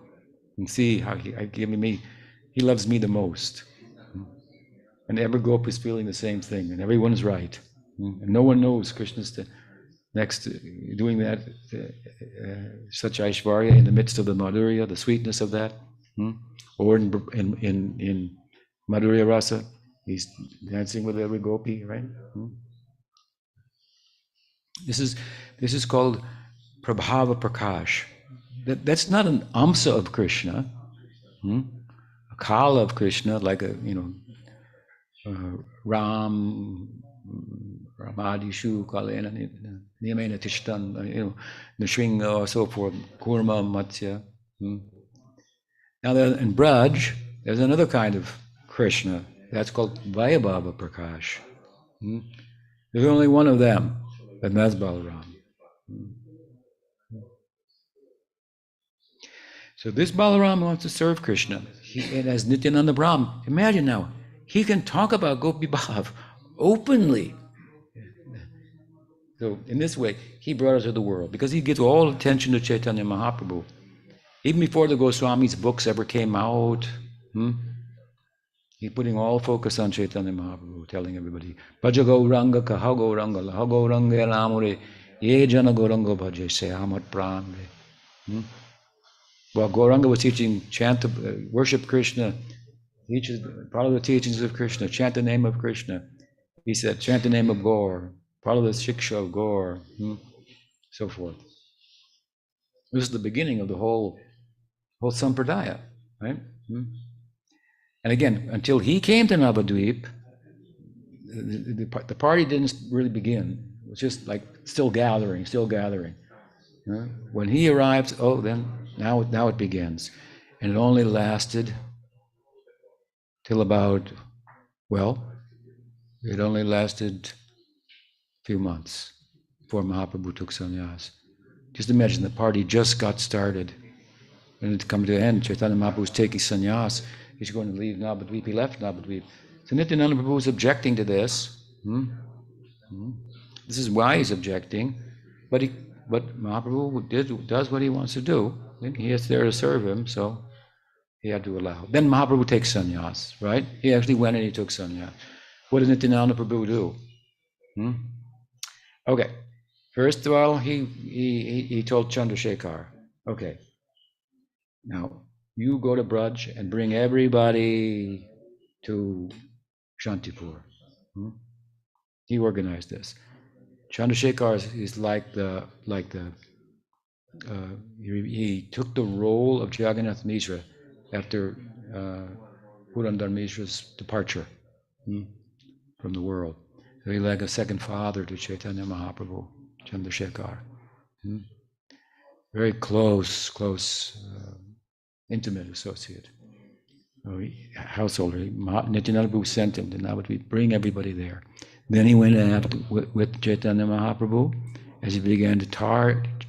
And see how he loves me the most. And every gopa is feeling the same thing, and everyone's right. And no one knows Krishna's next doing that, such Aishvarya in the midst of the Madhurya, the sweetness of that. Hmm? Or in Madhurya Rasa, he's dancing with every gopi, right? Hmm? This is this is called Prabhava Prakash. That's not an amsa of Krishna, hmm? A kala of Krishna, like a Ram, Ramadishu, Kalena, Niyamena Tishtan, Nishringa, or so forth, Kurma, Matsya. Hmm? Now, in Braj, there's another kind of Krishna. That's called Vaibhava Prakash. Hmm? There's only one of them, and that's Balaram. Hmm? So this Balaram wants to serve Krishna. And as Nityananda Brahm, imagine now, he can talk about Gopi Bhav openly. So in this way, he brought it to the world because he gives all attention to Chaitanya Mahaprabhu. Even before the Goswami's books ever came out, hmm, he's putting all focus on Chaitanya Mahaprabhu, telling everybody, Bhaja Gauranga Kaha Gauranga Laha Gauranga Elamure Ye Jana Gauranga Bhaja Se Amat Pramre. While Gauranga was teaching chant, worship Krishna, follow the teachings of Krishna, chant the name of Krishna. He said, chant the name of Gaur, follow the shiksha of Gaur, so forth. This is the beginning of the whole sampradaya, right? And again, until he came to Navadvip, the party didn't really begin. It was just like still gathering, still gathering. When he arrived, then now it begins. And it only lasted till about, it only lasted a few months before Mahaprabhu took sannyas. Just imagine the party just got started. When it come to the end, Chaitanya Mahaprabhu was taking sannyas. He's going to leave Navadvip. He left Navadvip. So Nityananda Prabhu is objecting to this. This is why he's objecting. But Mahaprabhu does what he wants to do. He is there to serve him, so he had to allow. Then Mahaprabhu takes sannyas, right? He actually went and he took sannyas. What did Nityananda Prabhu do? Okay. First of all, he told Chandrasekhar, okay, now you go to Braj and bring everybody to Shantipur. He organized this. Chandrasekhar is he took the role of Jagannath Mishra after Purandar Mishra's departure from the world. So he's like a second father to Chaitanya Mahaprabhu, Chandrasekhar. Very close, intimate associate. Householder. Nityananda Prabhu sent him to Navadvip, bring everybody there. Then he went out with Chaitanya Mahaprabhu as he began to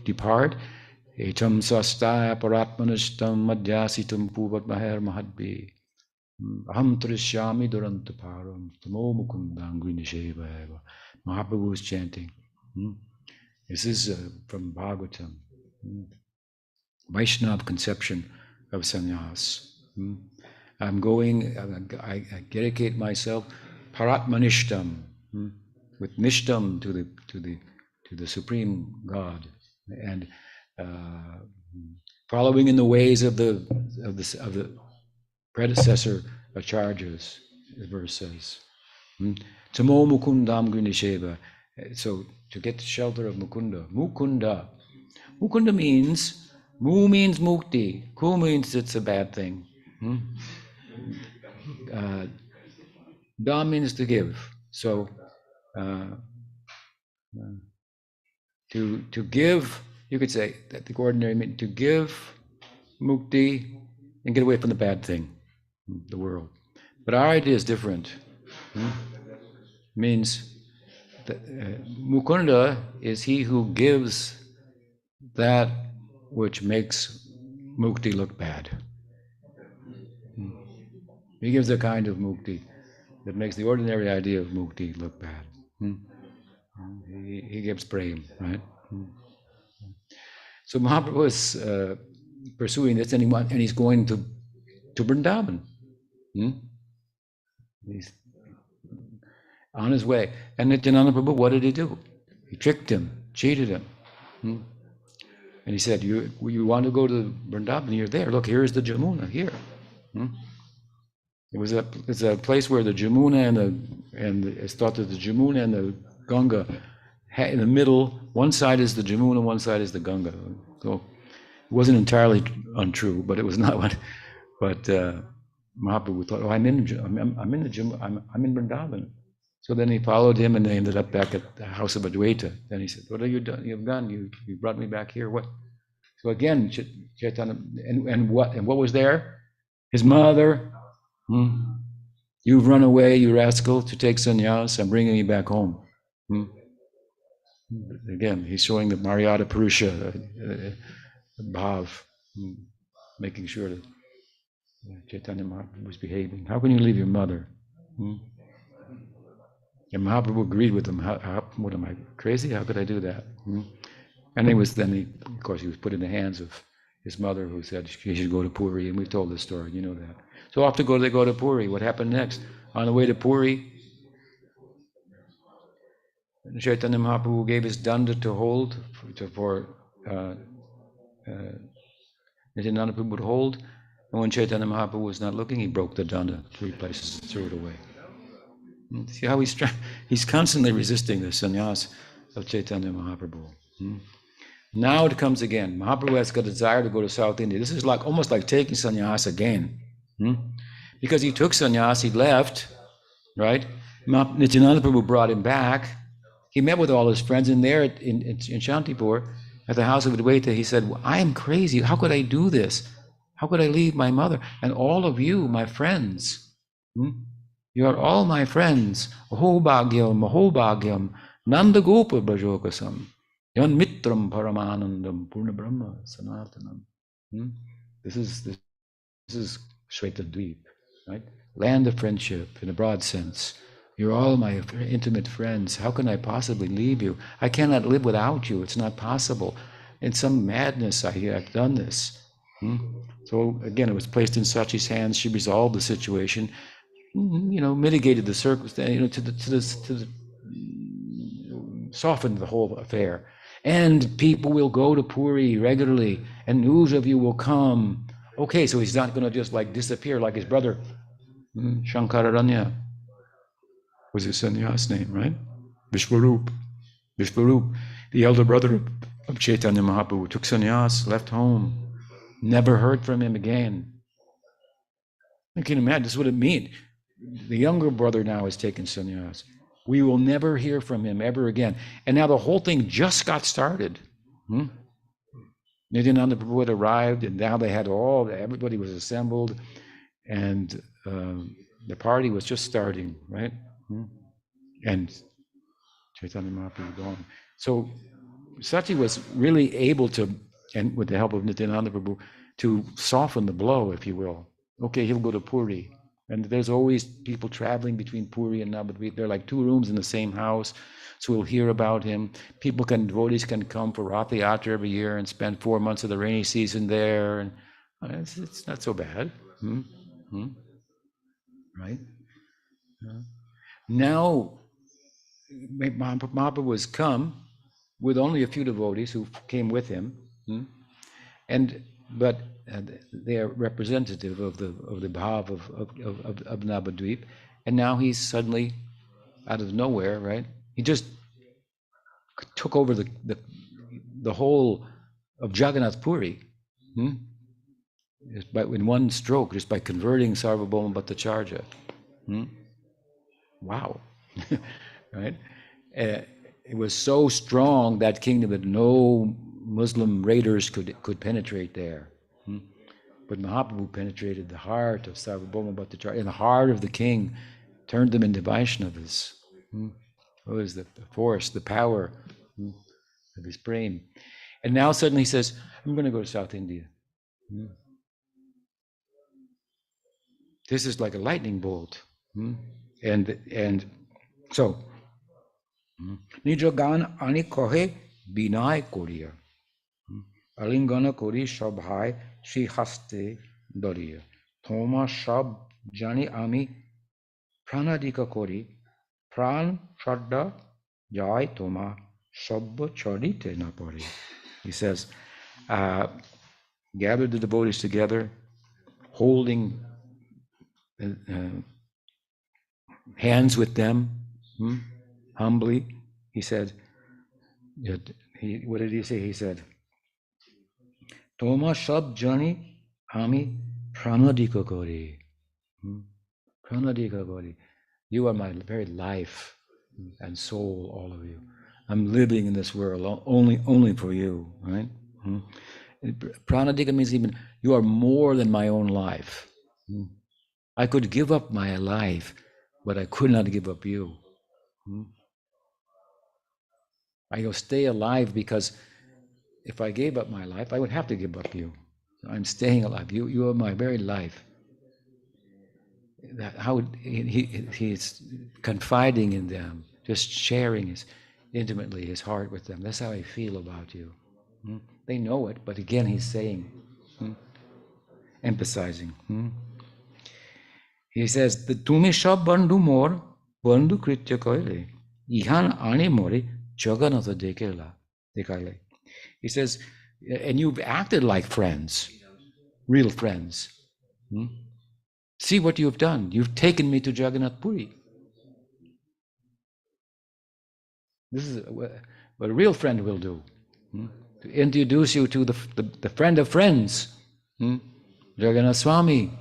depart. Etam sastaya paratmanishtam madhyasitam puvat maher mahadbi. Aham trishyami durantaparam tamo mukundam grinisheva. Mahaprabhu was chanting. This is from Bhagavatam. Vaishnava conception of sannyas. I'm going, I dedicate myself paratmanishtam, with nishtam to the supreme God, and following in the ways of the predecessor acharyas. The verse says, Tamo mukundam grinisheva. So to get the shelter of Mukunda, Mukunda means, Mu means mukti, Ku means it's a bad thing. Da means to give. So to give, you could say that the ordinary mean to give mukti and get away from the bad thing, the world. But our idea is different. Means that Mukunda is he who gives that which makes mukti look bad. He gives a kind of mukti that makes the ordinary idea of mukti look bad. He gives prem, right? So Mahaprabhu is pursuing this, and he's going to Vrindavan. He's on his way. And Nityananda Prabhu, what did he do? He tricked him, cheated him. And he said, you want to go to Vrindavan? You're there. Look, here's the Jamuna here. Hmm? It's a place where the Jamuna and it's thought that the Jamuna and the Ganga in the middle. One side is the Jamuna, one side is the Ganga. So it wasn't entirely untrue, but it was not what. But Mahaprabhu thought, oh, I'm in the I'm in Vrindavan. So then he followed him, and they ended up back at the house of Advaita. Then he said, "What have you done? You've done. You brought me back here. What?" So again, Chaitanya, and what was there? His mother. Hmm? You've run away, you rascal, to take sannyas. I'm bringing you back home. Hmm? Again, he's showing the Maryada Purusha bhav, making sure that Chaitanya Mahaprabhu was behaving. How can you leave your mother? Hmm? And Mahaprabhu agreed with him. What am I, crazy? How could I do that? Hmm? And of course, he was put in the hands of his mother, who said he should go to Puri, and we've told this story, you know that. So off they go to Puri. What happened next? On the way to Puri, Chaitanya Mahaprabhu gave his danda to hold for Nityananda Prabhu would hold, and when Chaitanya Mahaprabhu was not looking, he broke the danda 3 places and threw it away. See how he's constantly resisting the sannyas of Chaitanya Mahaprabhu. Now it comes again. Mahaprabhu has got a desire to go to South India. This is like almost like taking sannyas again. Because he took sannyas, he left, right? Nityananda Prabhu brought him back. He met with all his friends, and there in Shantipur, at the house of Advaita, he said, well, I am crazy. How could I do this? How could I leave my mother? And all of you, my friends, you are all my friends. Ahobhagyam, Nanda Gopa Bhajokasam, Yan Mitram Paramanandam, Purna Brahma Sanatanam. This is Shvetadvip, right? Land of friendship in a broad sense. You're all my intimate friends. How can I possibly leave you? I cannot live without you. It's not possible. In some madness, I have done this. So again, it was placed in Sachi's hands. She resolved the situation, mitigated the circumstance, softened the whole affair. And people will go to Puri regularly, and news of you will come. Okay, so he's not going to just like disappear like his brother, Shankararanya was his sannyas name, right? Vishwarup, the elder brother of Chaitanya Mahaprabhu, took sannyas, left home, never heard from him again. You can imagine, this is what it means. The younger brother now has taken sannyas. We will never hear from him ever again. And now the whole thing just got started. Nityananda Prabhu had arrived, and now they had everybody was assembled, and the party was just starting, right? And Chaitanya Mahaprabhu gone. So Sachi was really able to, and with the help of Nityananda Prabhu, to soften the blow, if you will. Okay, he'll go to Puri. And there's always people traveling between Puri and Navadvip. They're like 2 rooms in the same house. So we'll hear about him. Devotees can come for Ratha Yatra every year and spend 4 months of the rainy season there. And it's not so bad. Right? Now, Mahaprabhu has come with only a few devotees who came with him, but they are representative of the bhav of Navadvip, and now he's suddenly out of nowhere, right? He just took over the whole of Jagannath Puri, just in one stroke, just by converting Sarvabhauma Bhattacharya. Wow, right? It was so strong, that kingdom, that no Muslim raiders could penetrate there. But Mahaprabhu penetrated the heart of Sarvabhauma Bhattacharya, in the heart of the king, turned them into Vaishnavas. What was the force, the power of his brain? And now suddenly he says, I'm going to go to South India. This is like a lightning bolt. And so, Nijogan ani kohe binay koriya. Alingana kori shabhai shi haste doriya. Thoma shab jani ami pranadika kori pran shadda jai thoma shabba charite na pare. He says, gathered the devotees together, holding hands with them, humbly. He said, what did he say? He said, Toma sab jani ami pranadika kori. Pranadika kori. You are my very life and soul, all of you. I'm living in this world only for you, right? Pranadika means even you are more than my own life. I could give up my life, but I could not give up you. I will stay alive because if I gave up my life, I would have to give up you. I'm staying alive. You are my very life. How he's confiding in them, just sharing intimately his heart with them. That's how I feel about you. They know it, but again, he's saying, emphasizing. He says, "Tumi shab bandhu mor bandhu kritya koile ihan ane more jaganatha dekale." He says, and you've acted like friends, real friends. See what you've done. You've taken me to Jagannath Puri. This is what a real friend will do. To introduce you to the friend of friends, Jagannath Swami.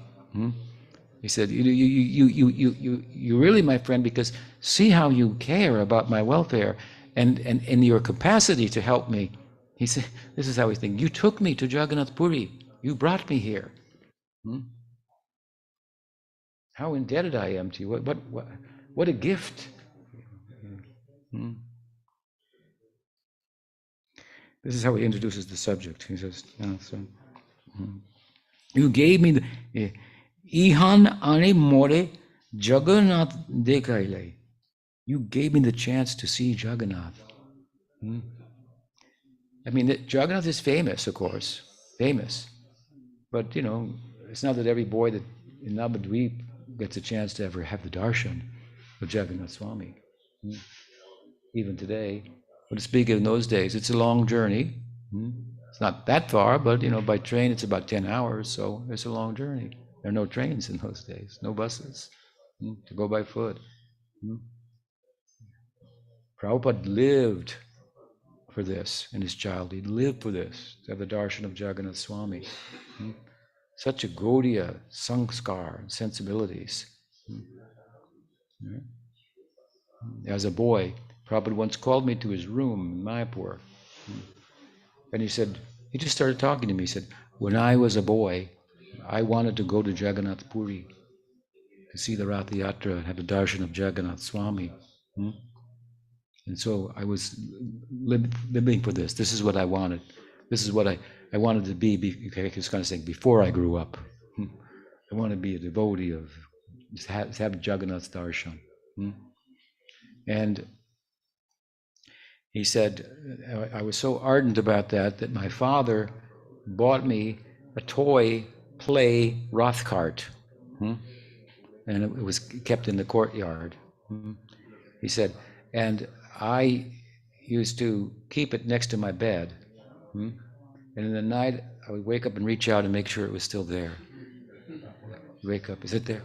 He said, you're really my friend because see how you care about my welfare and your capacity to help me. He said, this is how he thinks. You took me to Jagannath Puri. You brought me here. How indebted I am to you. What a gift. This is how he introduces the subject. He says, you gave me the Ihan ane more Jagannath dekaile. You gave me the chance to see Jagannath. I mean, Jagannath is famous, of course, famous. But, it's not that every boy that in Navadvip gets a chance to ever have the darshan of Jagannath Swami. Even today. But speaking in those days, it's a long journey. It's not that far, but, by train it's about 10 hours, so it's a long journey. There are no trains in those days, no buses to go by foot. Prabhupada lived for this in his childhood. He lived for this, to have the darshan of Jagannath Swami. Such a Gaudiya, sanskar, sensibilities. As a boy, Prabhupada once called me to his room in Mayapur. And he just started talking to me. He said, when I was a boy, I wanted to go to Jagannath Puri to see the Rath Yatra and have the darshan of Jagannath Swami. And so I was living for this. This is what I wanted. This is what I wanted to be. He was kind of saying, before I grew up. I want to be a devotee of, have Jagannath's darshan. And he said, I was so ardent about that my father bought me a toy play Roth cart. And it was kept in the courtyard. He said, and I used to keep it next to my bed. And in the night, I would wake up and reach out and make sure it was still there. Wake up, is it there?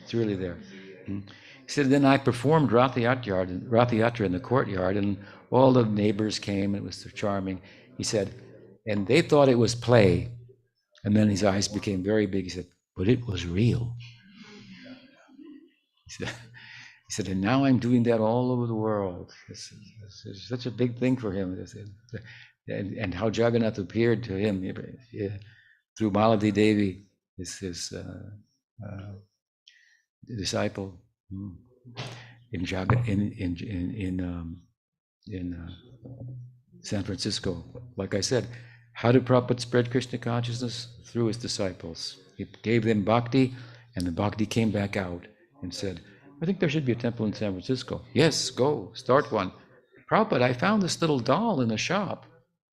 It's really there. He said, then I performed Rath Yatra in the courtyard, and all the neighbors came, and it was so charming. He said, and they thought it was play. And then his eyes became very big. He said, but it was real. He said, and now I'm doing that all over the world. It's such a big thing for him. And how Jagannath appeared to him through Malati Devi, his disciple in San Francisco. Like I said, how did Prabhupada spread Krishna consciousness? Through his disciples. He gave them bhakti, and the bhakti came back out and said, I think there should be a temple in San Francisco. Yes, go, start one. Prabhupada, I found this little doll in a shop.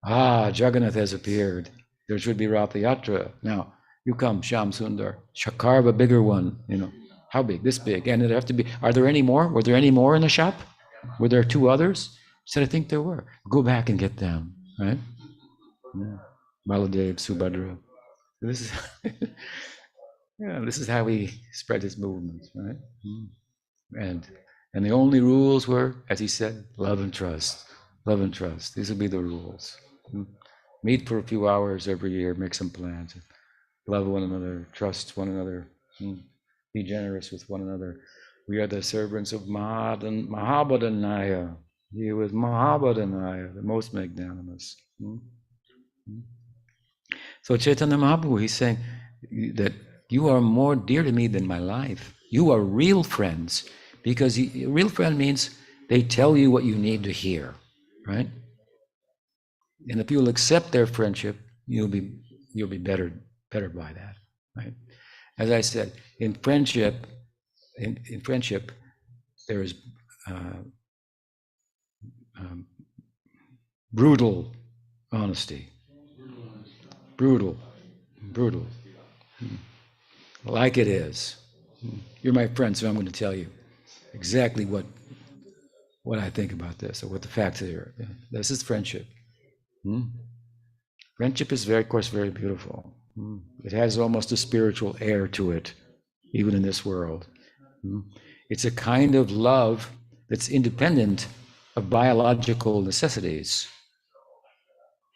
Ah, Jagannath has appeared. There should be Rath Yatra. Now, you come, Shyam Sundar, carve a bigger one, How big? This big. And it'd have to be, are there any more? Were there any more in the shop? Were there 2 others? He said, I think there were. Go back and get them, right? Baladev, Subhadra. This is, yeah, this is how he spread his movement, right? And and the only rules were, as he said, love and trust. Love and trust. These would be the rules. Meet for a few hours every year, make some plans. Love one another, trust one another, be generous with one another. We are the servants of Mahabodhanaya. He was Mahabodhanaya, the most magnanimous. So Chaitanya Mahaprabhu, he's saying that you are more dear to me than my life. You are real friends, because a real friend means they tell you what you need to hear, right? And if you'll accept their friendship, you'll be better by that, right? As I said, in friendship, there is brutal honesty, brutal, like it is. You're my friend, so I'm going to tell you exactly what I think about this, or what the facts are. This is friendship. Friendship is of course, very beautiful. It has almost a spiritual air to it, even in this world. It's a kind of love that's independent of biological necessities.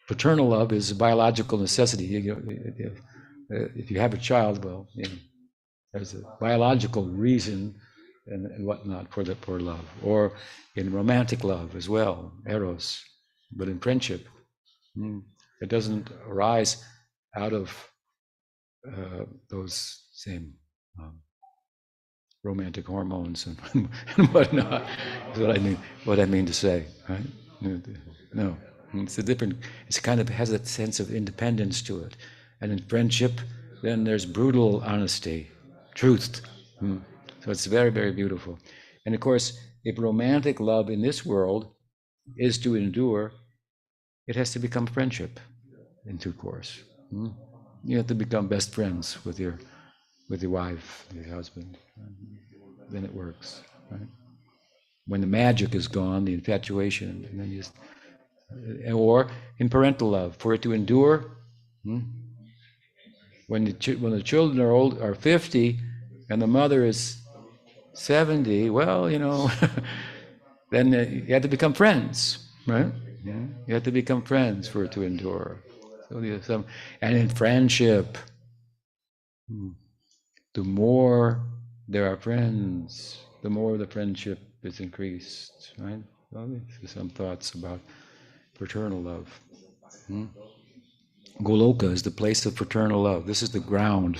Paternal love is a biological necessity. If you have a child, well, there's a biological reason and whatnot for love, or in romantic love as well, eros. But in friendship, it doesn't arise out of those same romantic hormones and whatnot. Is what I mean to say, right? No, it's a different. It's kind of has a sense of independence to it, and in friendship, then there's brutal honesty, truth. So it's very, very beautiful. And of course, if romantic love in this world is to endure, it has to become friendship in due course. You have to become best friends with your wife, your husband. Then it works, right? When the magic is gone, the infatuation, and then you just, or in parental love, for it to endure. When the children are 50, and the mother is 70, well, then you have to become friends, right? You have to become friends for it to endure. So and in friendship, the more there are friends, the more the friendship is increased, right? Well, some thoughts about fraternal love. Goloka is the place of fraternal love. This is the ground.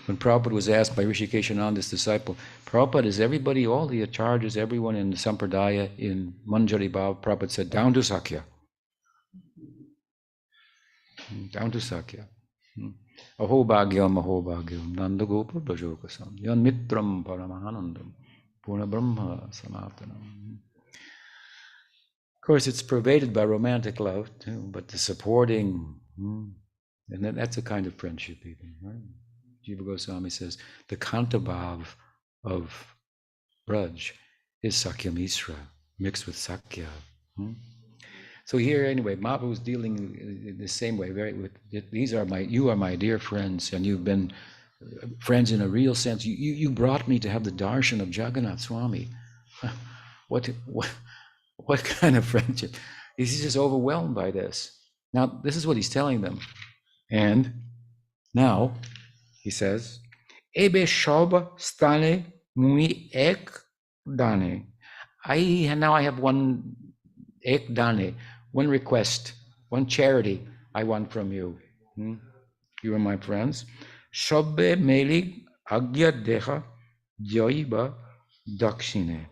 When Prabhupada was asked by Rishikeshananda's disciple, Prabhupada, is everybody, all the acharyas, everyone in the Sampradaya, in Manjari Bhav, Prabhupada said, down to Sakya. Down to Sakya. Aho bhagyam, nandagopa bhajokasam, yan mitram paramahanandam, purna brahma sanatanam. Of course, it's pervaded by romantic love, too, but the supporting, and that's a kind of friendship even, right? Jiva Goswami says, the Kantabhav of Braj is Sakya Misra, mixed with Sakya. So here, anyway, Mahaprabhu is dealing in the same way. You are my dear friends, and you've been friends in a real sense. You brought me to have the darshan of Jagannath Swami. What kind of friendship? He's just overwhelmed by this. Now, this is what he's telling them. And now, he says, Ebe shoba stane mui ek dane. Now I have one ek dane, one request, one charity I want from you. You are my friends. Shabbe melig agya deha jaiba dakshine.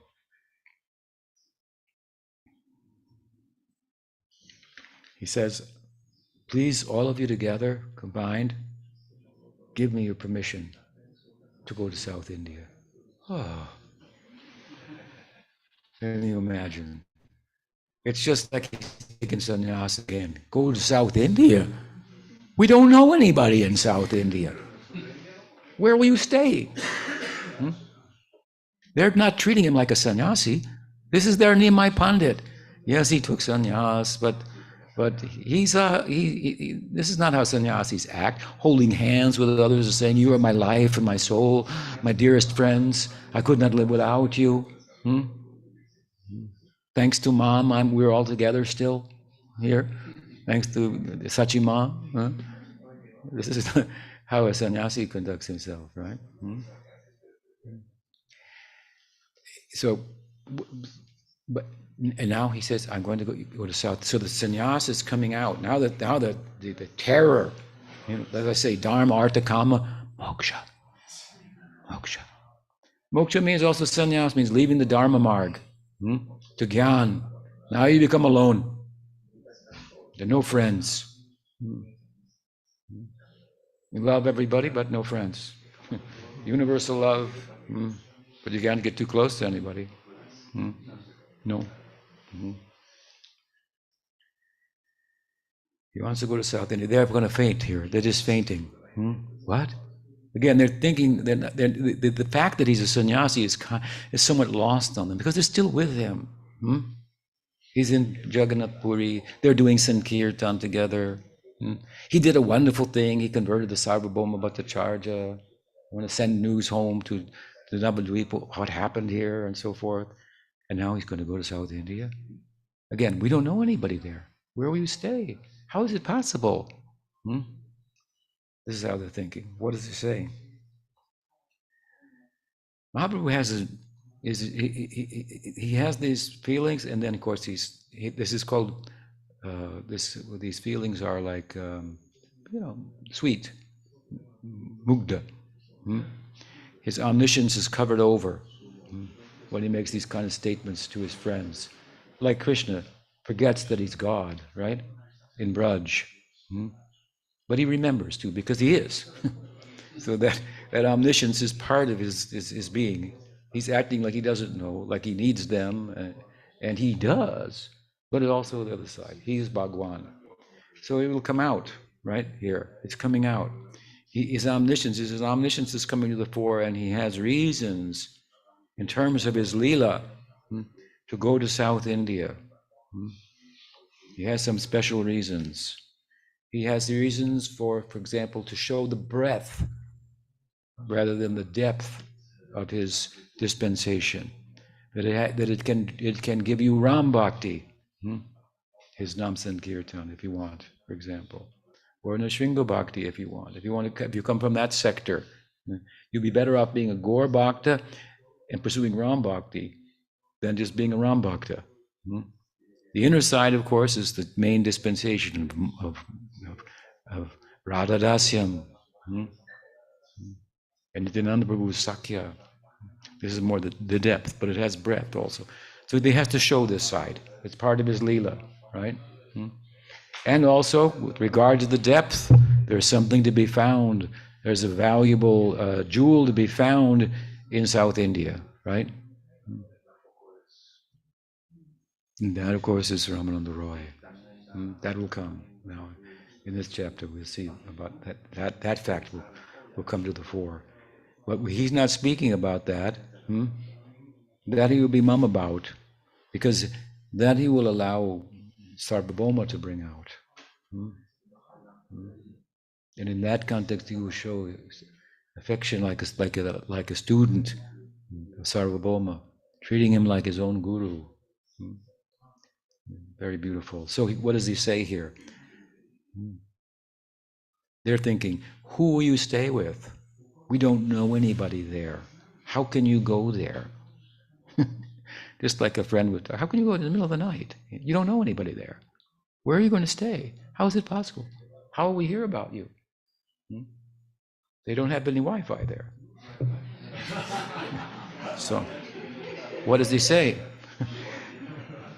He says, please, all of you together, combined, give me your permission to go to South India. Oh, can you imagine? It's just like he's taking sannyas again. Go to South India? We don't know anybody in South India. Where will you stay? They're not treating him like a sannyasi. This is their Nimai Pandit. Yes, he took sannyas, but But this is not how sannyasis act, holding hands with others and saying, you are my life and my soul, my dearest friends. I could not live without you. Hmm? Thanks to Mom, we're all together still here. Thanks to Sachi Ma. Huh? This is how a sannyasi conducts himself, right? Hmm? So, but and now he says, I'm going to go to south. So the sannyas is coming out now that the terror, as I say, dharma, artha, kama, moksha, moksha. Moksha means also sannyas means leaving the dharma marg to gyan. Now you become alone. There are no friends. You love everybody, but no friends. Universal love, but you can't get too close to anybody. No. He wants to go to South India. They're going to faint here. They're just fainting. What? Again, they're thinking that the fact that he's a sannyasi is somewhat lost on them because they're still with him. He's in Jagannath Puri. They're doing Sankirtan together. He did a wonderful thing. He converted the Sarvabhauma Bhattacharya. I want to send news home to the Navadvipa, what happened here and so forth. And now he's going to go to South India. Again, we don't know anybody there. Where will you stay? How is it possible? This is how they're thinking. What does he say? Mahaprabhu has he has these feelings, and then of course this is called these feelings are like sweet, mugdha. His omniscience is covered over when he makes these kind of statements to his friends, like Krishna forgets that he's God, right? In Braj. But he remembers too, because he is. So that omniscience is part of his being. He's acting like he doesn't know, like he needs them, and he does, but it's also the other side. He is Bhagwan. So it will come out, right here. It's coming out. His omniscience is coming to the fore, and he has reasons in terms of his Leela to go to South India. He has some special reasons. He has the reasons for example, to show the breadth rather than the depth of his dispensation. That it can give you Ram Bhakti, his Nam Sankirtan, if you want, for example, or Nrsimha Bhakti, if you want. If you come from that sector, you'd be better off being a Gaur Bhakta and pursuing Ram Bhakti than just being a Ram Bhakta. The inner side, of course, is the main dispensation of Radha Dasyam. And Nityananda Prabhu's Sakya. This is more the depth, but it has breadth also. So they have to show this side. It's part of his Leela, right? And also, with regard to the depth, there's something to be found. There's a valuable jewel to be found in South India, right? And that, of course, is Ramananda Roy. That will come now. In this chapter, we'll see about that fact will come to the fore. But he's not speaking about that. That he will be mum about, because that he will allow Sarvabhauma to bring out. And in that context, he will show affection like a student of Sarvabhauma, treating him like his own guru. Very beautiful. So what does he say here? They're thinking, who will you stay with? We don't know anybody there. How can you go there? Just like a friend would, how can you go in the middle of the night? You don't know anybody there. Where are you going to stay? How is it possible? How will we hear about you? They don't have any Wi-Fi there. So, what does he say?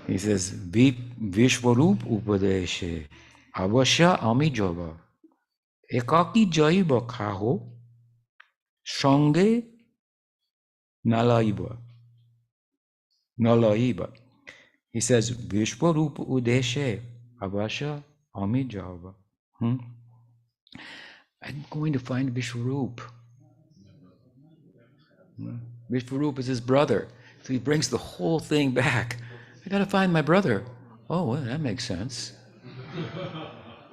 He says, Vishwarup Upadeshe Avasya Ami Java Ekaki Jaiva Kaho Sange Nalaiva. Nalaiva. He says, Vishwarup Udeshe Avasya Ami Java. I'm going to find Vishwarup. Vishwarup is his brother. So he brings the whole thing back. I got to find my brother. Oh, well, that makes sense.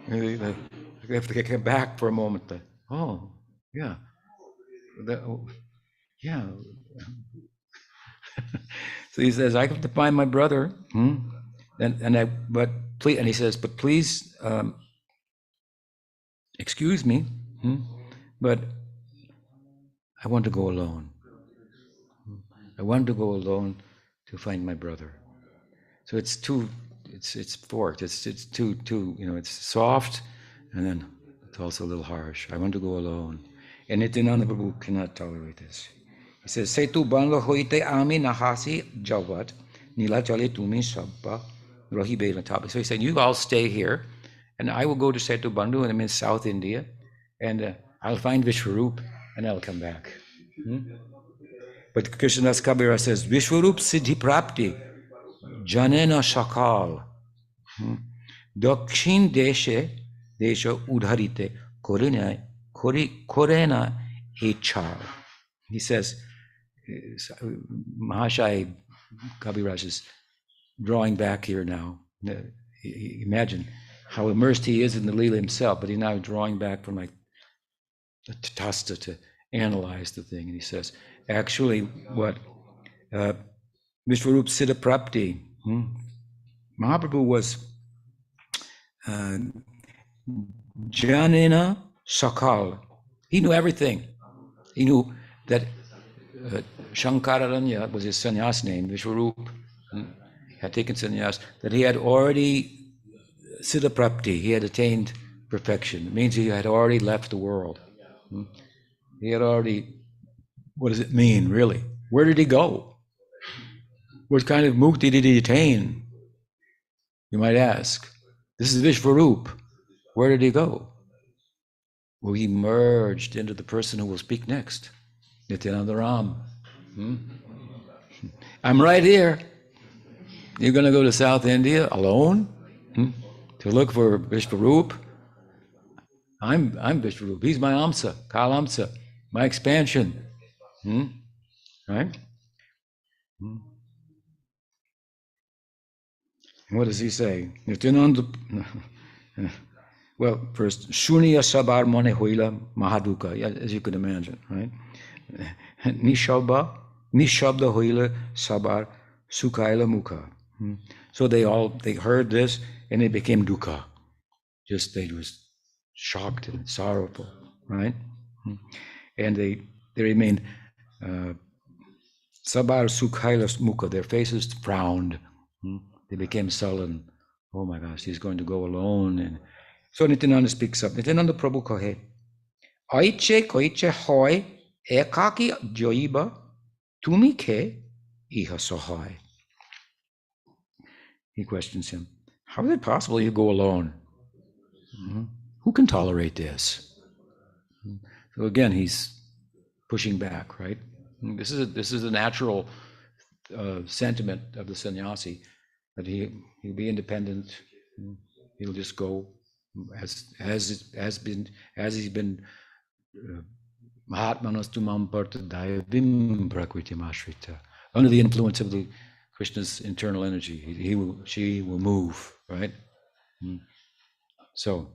They have to get back for a moment. Oh, yeah, oh, yeah. So he says, I have to find my brother, but please, and he says, but please, excuse me, but I want to go alone. I want to go alone to find my brother. So it's forked. It's too it's soft, and then it's also a little harsh. I want to go alone. And Nityananda Prabhu cannot tolerate this. He says, Setu banlo hoite ami nahasi jawat nila chale tumi sabba rohi bela tabi. So he said, you all stay here, and I will go to Setu Bandhu, and I'm in South India, and I'll find Vishwarup, and I'll come back. But Krishnadas Kabira says, Vishwarup siddhi prapti janena shakal dakshin deshe desha udharite korena echar. He says, Mahashai Kaviraj is drawing back here now. Imagine how immersed he is in the Leela himself, but he's now drawing back from like the Tatastha to analyze the thing. And he says, actually, what Vishwarup Siddha Prapti, Mahaprabhu was Janina Sakal. He knew everything. He knew that Shankararanya was his sannyas name, Vishwarup had taken sannyas, that he had already Siddha Prapti, he had attained perfection. It means he had already left the world. He had already, what does it mean, really? Where did he go? What kind of mukti did he attain? You might ask. This is Vishwarup. Where did he go? Well, he merged into the person who will speak next, Nityananda Ram. I'm right here. You're going to go to South India alone to look for Vishwarup? I'm Vishwarup. He's my Amsa, Kalamsa, my expansion. Right? What does he say? Nityananda. Well, first, Shuniya Sabar Mone Hoila Mahaduka, as you could imagine, right? Nishabda Hoila Sabar Sukaila Mukha. So they heard this and it became dukkha. Just they was shocked and sorrowful, right? And they remained Sabar Sukaila Mukha, their faces frowned. They became sullen. Oh my gosh, he's going to go alone. And so Nityananda speaks up. Nityananda Prabhu kohe, Aiche koiche hoy ekaki joiba tumi ke iha sohoy. He questions him. How is it possible you go alone? Who can tolerate this? So again, he's pushing back, right? This is a natural sentiment of the sannyasi, that he'll be independent. He'll just go as he's been Mahatmanastu mam partadayavim prakritim ashrita. Under the influence of the Krishna's internal energy, she will move, right? So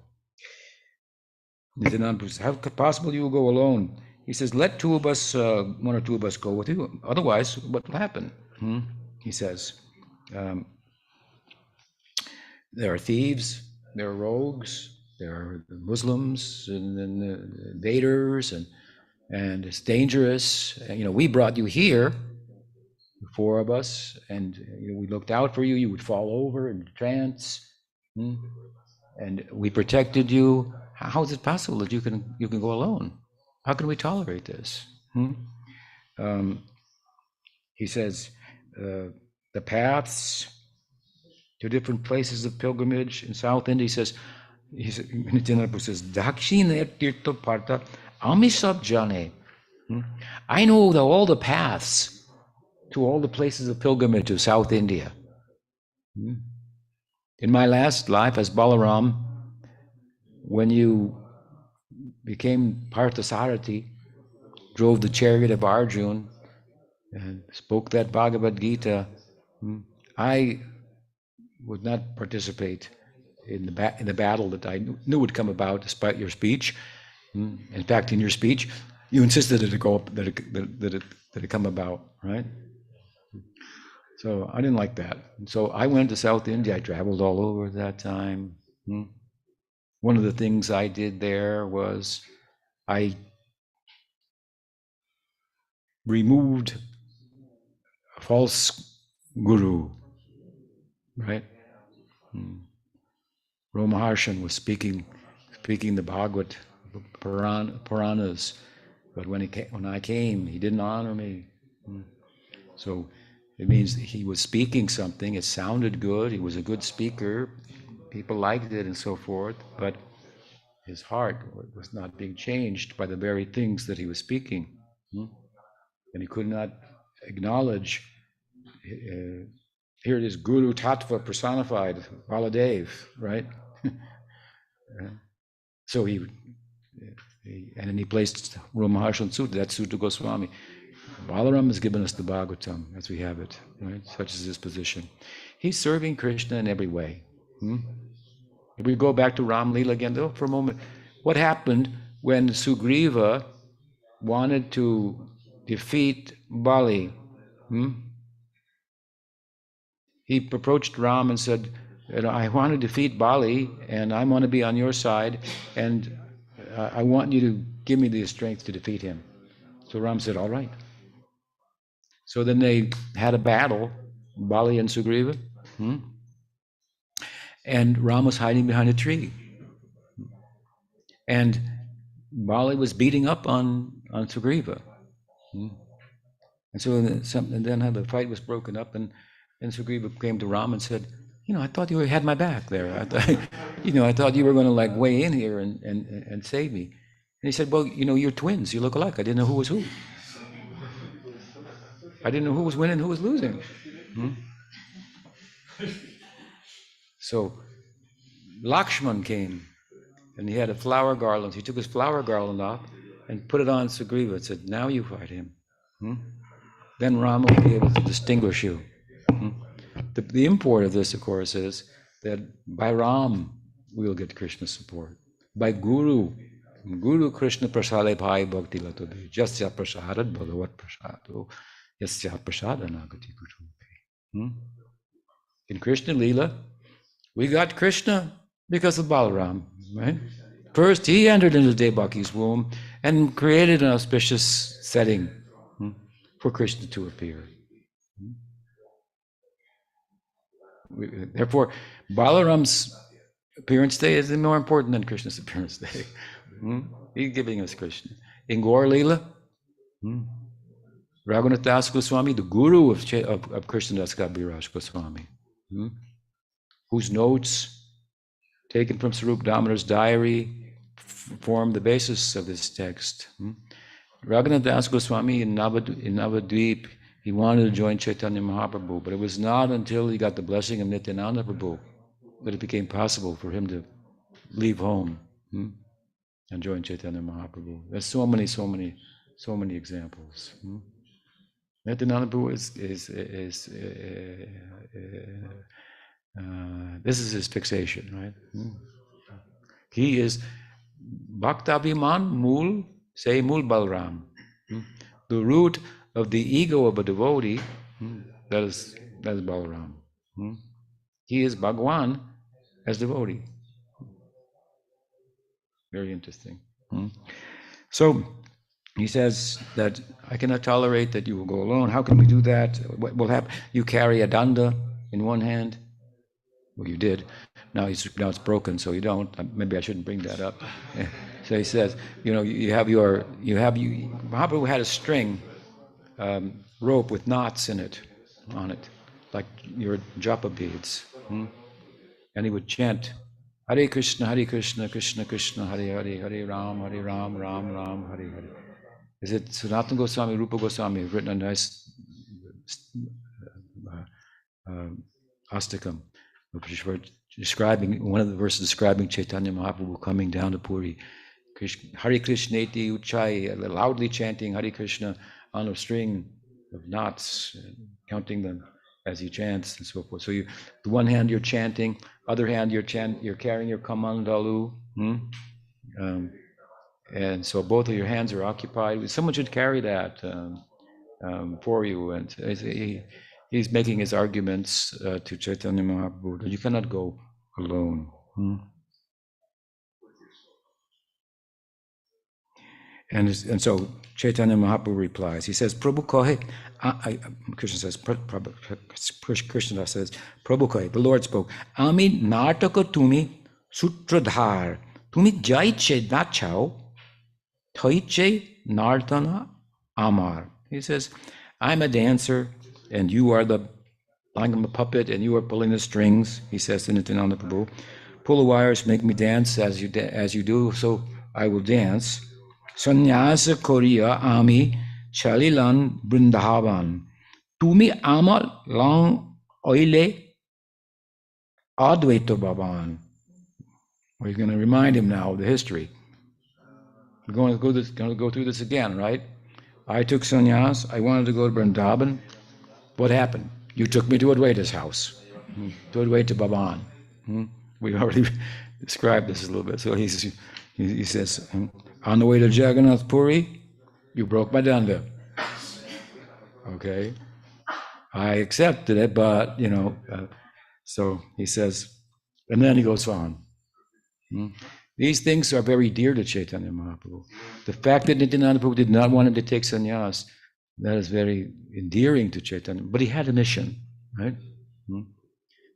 Nityananda says, how possible you will go alone? He says, let one or two of us go with you. Otherwise, what will happen? He says, there are thieves, there are rogues, there are Muslims and invaders, and it's dangerous. We brought you here, the four of us, and we looked out for you. You would fall over in trance, and we protected you. How is it possible that you can go alone? How can we tolerate this? He says, the paths to different places of pilgrimage in South India, he says, Nityananda says, Dakshina Tirtha Partha Amisab Jane. I know all the paths to all the places of pilgrimage of South India. In my last life as Balaram, when you became Parthasarathi, drove the chariot of Arjuna, and spoke that Bhagavad Gita, I would not participate in the battle that I knew would come about despite your speech. In fact, in your speech, you insisted that it go up, that it come about, right? So I didn't like that. So I went to South India. I traveled all over at that time. One of the things I did there was I removed a false guru, right? Ramaharshan was speaking the Bhagavad Puranas, but when I came, he didn't honor me. So it means he was speaking something. It sounded good. He was a good speaker. People liked it and so forth, but his heart was not being changed by the very things that he was speaking. And he could not acknowledge, here it is, Guru Tattva personified, Baladev, right? So and then he placed Ramaharshan Sutta, that's Sutta Goswami. Balaram has given us the Bhagavatam as we have it, right? Such is his position. He's serving Krishna in every way. If we go back to Ram Leela again, though, for a moment, what happened when Sugriva wanted to defeat Bali? He approached Ram and said, I want to defeat Bali, and I want to be on your side, and I want you to give me the strength to defeat him. So Ram said, all right. So then they had a battle, Bali and Sugriva, and Ram was hiding behind a tree. And Bali was beating up on Sugriva. And so and then the fight was broken up, and Sugriva came to Ram and said, I thought you had my back there. I thought you were going to like weigh in here and save me. And he said, well, you're twins. You look alike. I didn't know who was who. I didn't know who was winning, who was losing. So Lakshman came, and he had a flower garland. He took his flower garland off and put it on Sugriva and said, now you fight him. Then Rama will be able to distinguish you. The import of this, of course, is that by Ram, we'll get Krishna's support. By Guru Krishna prasale bhai bhakti latobe, jasya prasadad bhagavat prasado, yasya prasada nagati kutume. In Krishna Leela, we got Krishna because of Balaram, right? First, he entered into Devaki's womb and created an auspicious setting for Krishna to appear. Therefore, Balaram's appearance day is more important than Krishna's appearance day. He's giving us Krishna. In Gaur Leela, Raghunath Das Goswami, the guru of Krishna Das Kaviraj Goswami, whose notes taken from Sarup Damodar's diary form the basis of this text. Raghunath Das Goswami in Navadvip, he wanted to join Chaitanya Mahaprabhu, but it was not until he got the blessing of Nityananda Prabhu that it became possible for him to leave home and join Chaitanya Mahaprabhu. There's so many examples. Nityananda Prabhu this is his fixation, right? He is Bhaktaviman Mool, say Mool Balram. The root of the ego of a devotee, that is Balaram. He is Bhagwan as devotee. Very interesting. So he says that I cannot tolerate that you will go alone. How can we do that? What will happen? You carry a danda in one hand. Well, you did. Now it's broken, so you don't. Maybe I shouldn't bring that up. So he says, Mahaprabhu had a string, rope with knots on it, like your japa beads. And he would chant, Hare Krishna, Krishna Krishna, Hare Hare, Hare Ram, Ram Ram, Hare Hare. Is it Sanatana Goswami, Rupa Goswami have written a nice astakam, describing one of the verses describing Chaitanya Mahaprabhu coming down to Puri. Hare Krishneti Uchai, loudly chanting Hare Krishna on a string of knots, counting them. as he chants and so forth. So you, the one hand you're chanting, other hand you're carrying your kamandalu, and so both of your hands are occupied. Someone should carry that for you, and he's making his arguments to Chaitanya Mahaprabhu. You cannot go alone. And so Chaitanya Mahaprabhu replies. He says, Prabhu kohe, Krishna says, Krishna says, Prabhu kohe, the Lord spoke, Ami nartaka tumi sutradhar, tumi jaiche nachao, thoiche nartana amar. He says, I'm a dancer, and you are the, I'm a puppet, and you are pulling the strings. He says to Nityananda Prabhu, pull the wires, make me dance as you do, so I will dance. Sannyasa Korea Ami Chalilan Brindavan. Tumi Amal Long Oile Advaita Bhavan. We're going to remind him now of the history. We're going to go through this again, right? I took sannyas. I wanted to go to Vrindavan. What happened? You took me to Advaita's house, to Advaita Bhavan. We already described this a little bit. So he says, on the way to Jagannath Puri, you broke my danda. Okay, I accepted it, but so he says, and then he goes on. These things are very dear to Chaitanya Mahaprabhu. The fact that Nityananda Prabhu did not want him to take sannyas, that is very endearing to Chaitanya. But he had a mission, right?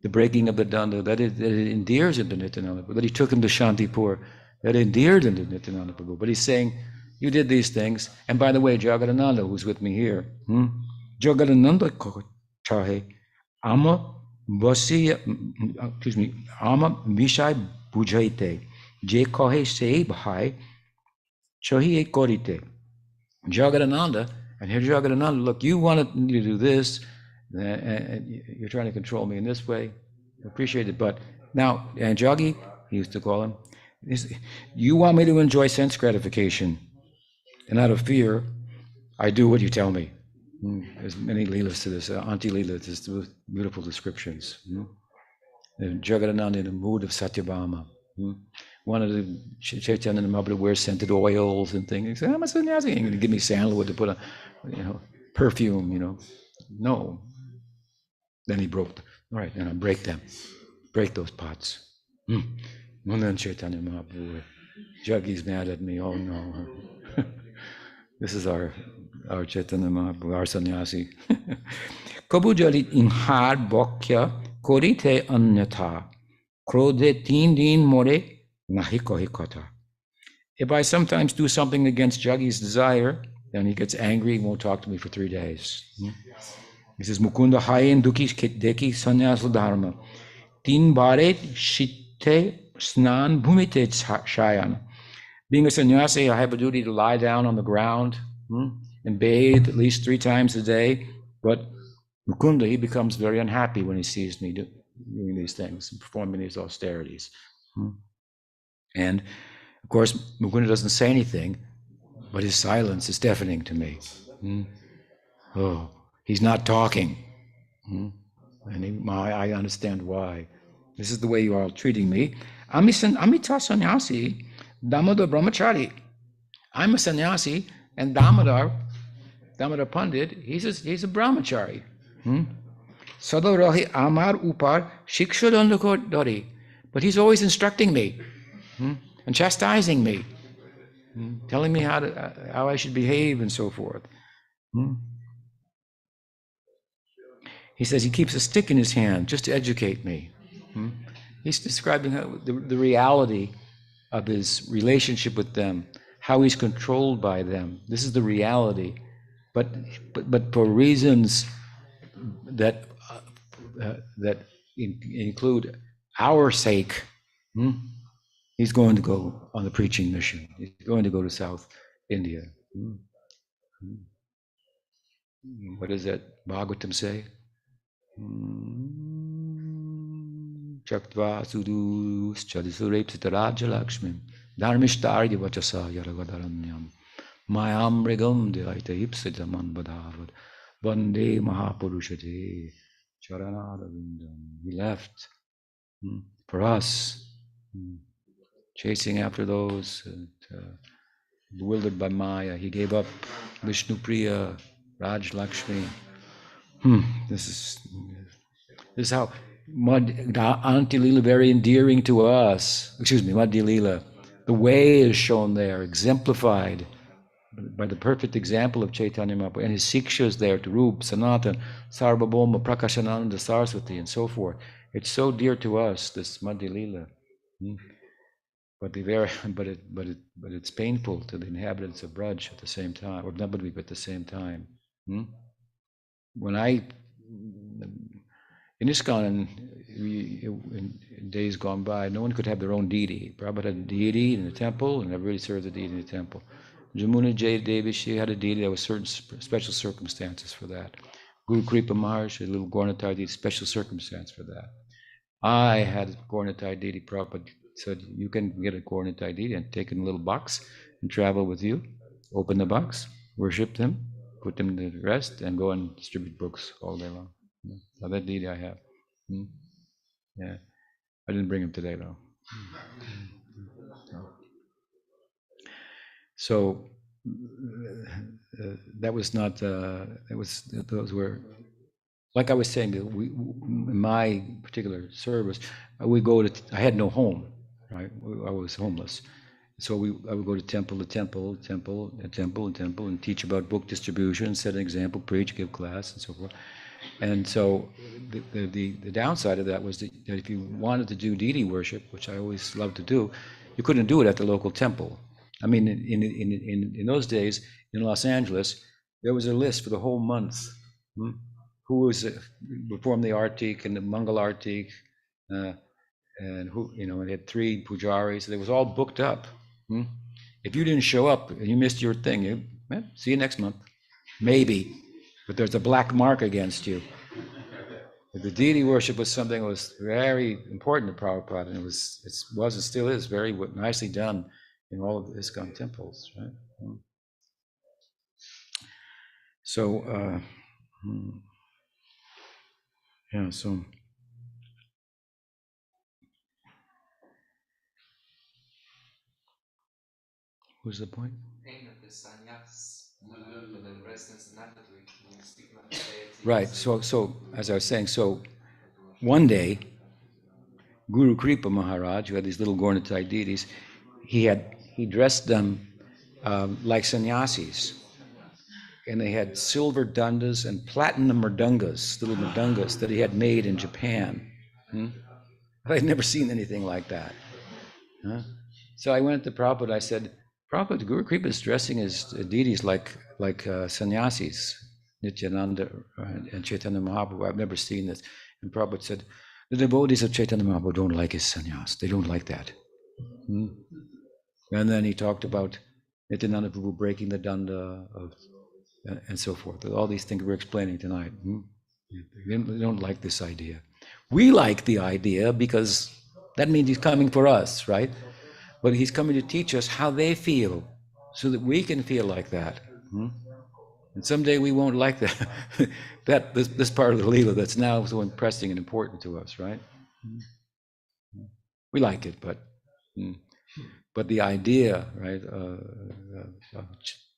The breaking of the danda, that it endears him to Nityananda Prabhu. That he took him to Shantipur, that endeared him to Nityananda Prabhu. But he's saying, you did these things. And by the way, Jagadananda, who's with me here, Jagadananda chahe, ama vishai bujhaite, je kahe se bhai, chahiye korite. Jagadananda, and here Jagadananda, look, you wanted me to do this, and you're trying to control me in this way. I appreciate it, but now, and Jagi, he used to call him, you want me to enjoy sense gratification, and out of fear, I do what you tell me. There's many leelas to this, anti-leela, there's beautiful descriptions. Jagadananda in the mood of Satyabhama. One of the Chaitanya Mahaprabhu wears scented oils and things. He said, I'm a sannyasi. You're going to give me sandalwood to put on, perfume, No. Then he broke, all right, and I break them. Break those pots. And then Chaitanya Mahaprabhu, Jaggi's mad at me. Oh no. This is our Chaitanya Mahaprabhu, our sannyasi. Kabujali inhar bokya korite anyatha. Krode teen din more nahi kohi kotha. If I sometimes do something against Jaggi's desire, then he gets angry and won't talk to me for 3 days. He says, Mukunda hayen duki deki sannyasa dharma. Tin bare shitte snan bhumite shayan. Being a sannyasi, I have a duty to lie down on the ground and bathe at least 3 times a day. But Mukunda, he becomes very unhappy when he sees me doing these things and performing these austerities. And of course, Mukunda doesn't say anything, but his silence is deafening to me. Oh, he's not talking. And I understand why. This is the way you are treating me. Amita sannyasi, Damodar brahmachari. I'm a sannyasi, and Damodar Pandit, he's a brahmachari. Sadarahi amar upar shikshodandako dori. But he's always instructing me and chastising me, telling me how I should behave and so forth. He says he keeps a stick in his hand just to educate me. He's describing the reality of his relationship with them, how he's controlled by them. This is the reality, but for reasons that include our sake. He's going to go on the preaching mission. He's going to go to South India. What does that Bhagavatam say? Chaktva sudus chadisurepsitaraja lakshmim dharmishtarya vachasa yaragadharanyam mayam regam devaita ipsidaman badhavad vande mahapurushate Charanarvindam. He left for us, chasing after those, bewildered by Maya. He gave up Vishnu Priya, Raj Lakshmi. This is how Anti Lila very endearing to us. Excuse me, Madhya Lila. The way is shown there, exemplified by the perfect example of Chaitanya Mahaprabhu, and his Sikshas there to Rup, Sanatan, Sarvabhauma, Prakashananda, Saraswati, and so forth. It's so dear to us, this Madhya Lila. But it's painful to the inhabitants of Braj at the same time, or Navadvip at the same time. When I in ISKCON, in days gone by, no one could have their own deity. Prabhupada had a deity in the temple, and everybody served the deity in the temple. Jamuna Jay Devi, she had a deity. There were certain special circumstances for that. Guru Kripa Maharaj had a little Gauranatai deity, special circumstance for that. I had a Gauranatai deity. Prabhupada said, you can get a Gauranatai deity and take in a little box and travel with you. Open the box, worship them, put them to rest, and go and distribute books all day long. So that deity I have. Yeah, I didn't bring him today though. So that was not. Those were, like I was saying. In my particular service, we go to. I had no home, right? I was homeless, so I would go to temple to temple, temple and temple and temple, and teach about book distribution, set an example, preach, give class, and so forth. And so the downside of that was that if you wanted to do deity worship, which I always loved to do, you couldn't do it at the local temple. I mean, in those days in Los Angeles, there was a list for the whole month. Who was performed the Artik and the Mangal Artik, and who, it had 3 pujaris. It was all booked up. If you didn't show up and you missed your thing, see you next month, maybe. But there's a black mark against you. The deity worship was something that was very important to Prabhupada, and it was and still is very nicely done in all of the ISKCON temples, right? So, yeah, so. What's the point? Right, so as I was saying, so one day, Guru Kripa Maharaj, who had these little Gauranatai deities, he dressed them like sannyasis. And they had silver dandas and platinum mridungas, little mridungas that he had made in Japan. I'd never seen anything like that. So I went to Prabhupada. I said, Prabhupada, Guru Kripa is dressing his deities like sannyasis, Nityananda and Chaitanya Mahaprabhu. I've never seen this. And Prabhupada said, the devotees of Chaitanya Mahaprabhu don't like his sannyas. They don't like that. And then he talked about Nityananda Prabhu breaking the danda and so forth. All these things we're explaining tonight. They don't like this idea. We like the idea because that means he's coming for us, right? But he's coming to teach us how they feel so that we can feel like that. And someday we won't like that. This part of the Leela that's now so impressing and important to us, right? We like it, but the idea, right, of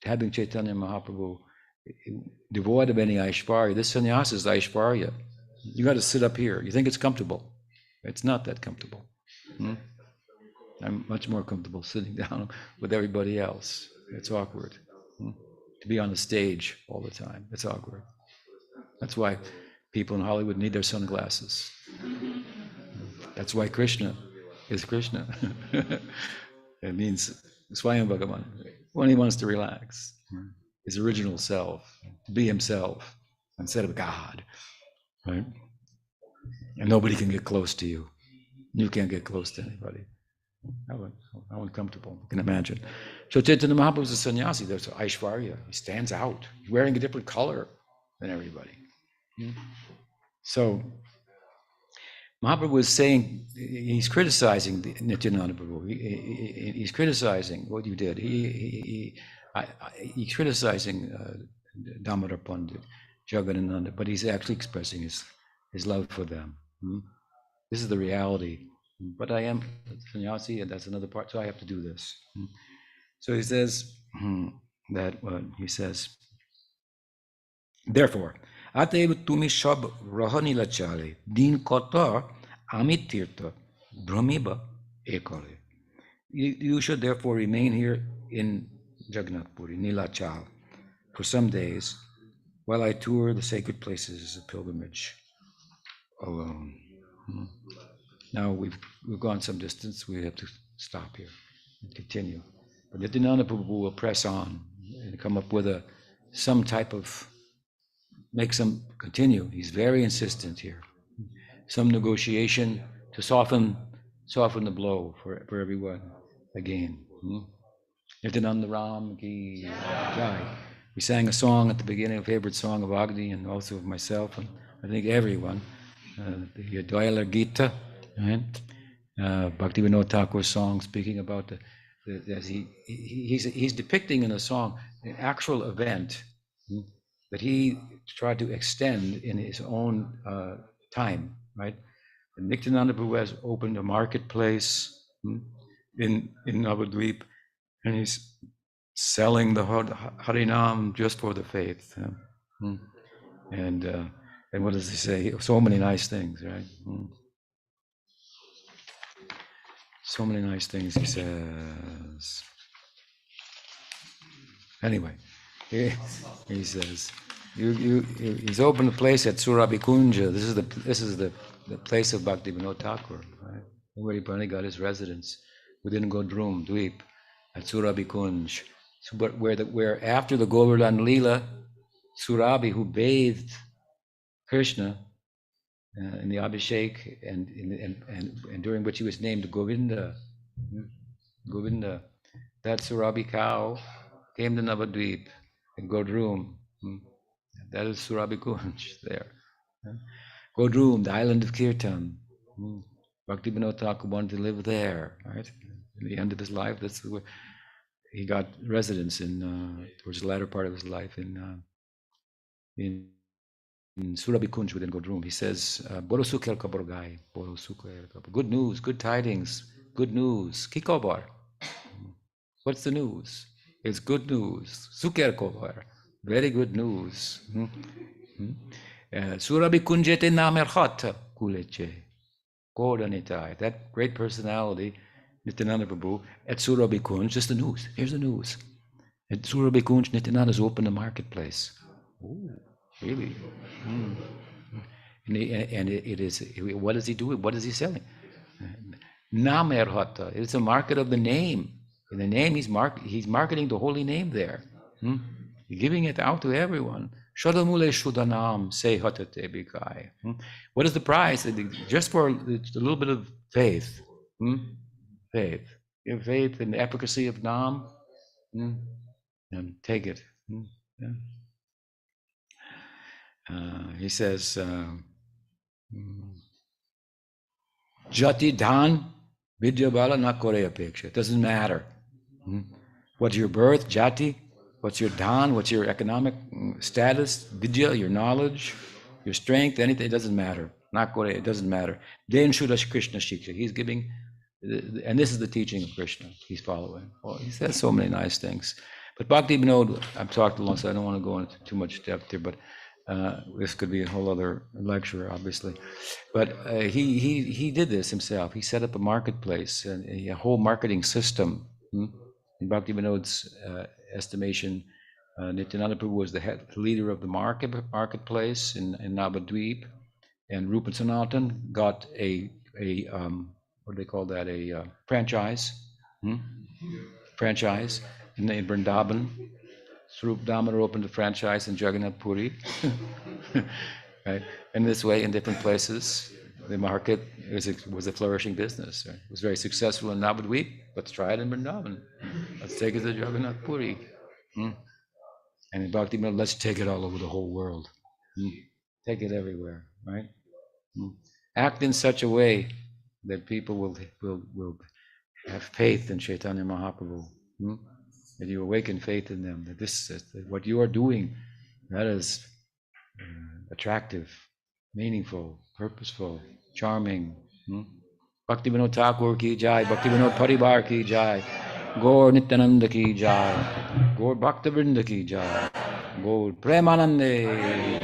having Chaitanya Mahaprabhu devoid of any Aishvarya, this sannyasa is Aishvarya. You got to sit up here. You think it's comfortable. It's not that comfortable. I'm much more comfortable sitting down with everybody else. It's awkward. To be on the stage all the time, it's awkward. That's why people in Hollywood need their sunglasses. That's why Krishna is Krishna. It means Swami Bhagavan, when he wants to relax, his original self, to be himself instead of God, right? And nobody can get close to you. You can't get close to anybody. How uncomfortable, you can imagine. So Chaitanya Mahaprabhu is a sannyasi, there's Aishvarya. He stands out. He's wearing a different color than everybody. So Mahaprabhu was saying, he's criticizing Nityananda Prabhu. He's criticizing what you did. He's criticizing Damodar Pandit, Jagadananda, but he's actually expressing his love for them. This is the reality. But I am sannyasi, and that's another part, so I have to do this. So he says that he says, therefore, अतएव तुम्हें सब रहनिला चाले दिन कत अमित तीर्थ भ्रमिब ekale. You should therefore remain here in Jagannath Puri, Nilachal, for some days while I tour the sacred places of pilgrimage alone. Now we've gone some distance. We have to stop here and continue. But Nityananda Prabhu will press on and come up with some type of, make some continue. He's very insistent here. Some negotiation to soften the blow for everyone again. Nityananda Ram ki jai. We sang a song at the beginning, a favorite song of Agni and also of myself, and I think everyone, the Dwailar Gita, right? Bhaktivinoda Thakur's song speaking about as he's depicting in the song an actual event that he tried to extend in his own time, right? And Nityananda Prabhu has opened a marketplace in Navadvip, and he's selling the Harinam just for the faith. And what does he say? So many nice things, right? So many nice things he says. Anyway, he says, he's opened a place at Surabhikunja. This is the place of Bhaktivinoda Thakur, right? Where he finally got his residence within Godrum, Dweep, at Surabhikunj. So, but where after the Govardhan Leela, Surabhi, who bathed Krishna in the Abhishek, and during which he was named Govinda, that Surabhi cow came to Navadvip and Godrum. That is Surabhi Kunj there. Godrum, the island of Kirtan. Bhaktivinoda Thakur wanted to live there, right? In the end of his life, that's where he got residence towards the latter part of his life in Surabhi Kunj within Godrum. He says, Borosukher kaborgai, good news, good tidings, good news. Kikobar. What's the news? It's good news. Sukher kobar. Very good news. Surabhi kunjete namerchata kuleche. Kodanitai. That great personality, Nityananda Prabhu, at Surabhi Kunj, just the news. Here's the news. At Surabhi Kunj, Nityananda's opened a marketplace. Oh, really? And it is, what is he doing? What is he selling? Namerhata. It's a market of the name. In the name, he's marketing the holy name there. Giving it out to everyone. Shadamule Shudanam say hatate bikai. What is the price? Just for a little bit of faith. Faith. Give faith in the efficacy of Nam. And take it. He says, Jati Dhan Vidyabala na kore apeksha. It doesn't matter. What's your birth, Jati? What's your dhan? What's your economic status? Vidya, your knowledge, your strength, anything, it doesn't matter. Not kore, it doesn't matter. Den Shudash Krishna Shiksha. He's giving, and this is the teaching of Krishna he's following. Well, he says so many nice things. But Bhakti Vinod, I've talked a lot, so I don't want to go into too much depth here, but this could be a whole other lecture, obviously. But he did this himself. He set up a marketplace and a whole marketing system. In Bhakti Vinod's estimation, Nityananda Prabhu was the leader of the marketplace in Navadvip, and Rupa Sanatan got a what do they call that? A franchise. Franchise in Vrindavan. Swarup Damodar opened a franchise in Jagannath Puri. Right? And this way, in different places, the market was a flourishing business. Right? It was very successful in Navadvip. Let's try it in Vrindavan. Let's take it to Jagannath Puri. And in Bhakti, let's take it all over the whole world. Take it everywhere, right? Act in such a way that people will have faith in Chaitanya Mahaprabhu. That you awaken faith in them. That what you are doing, that is attractive meaningful, purposeful, charming. Bhakti Vinod Thakur ki jai, Bhakti Vinod Paribar ki jai, Gaur Nityananda ki jai, Gaur Bhakta Vrinda ki jai, Gaur Premanande,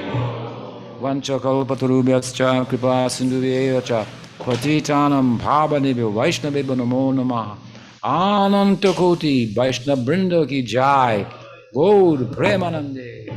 Vancha Kalpatarubhyascha Kripa Sindhuveyacha, Patitanam Bhavanebhyo Vaishnavebhyo Namo Namaha, Ananta Koti Vaishnav Vrinda ki jai, Gaur Premanande.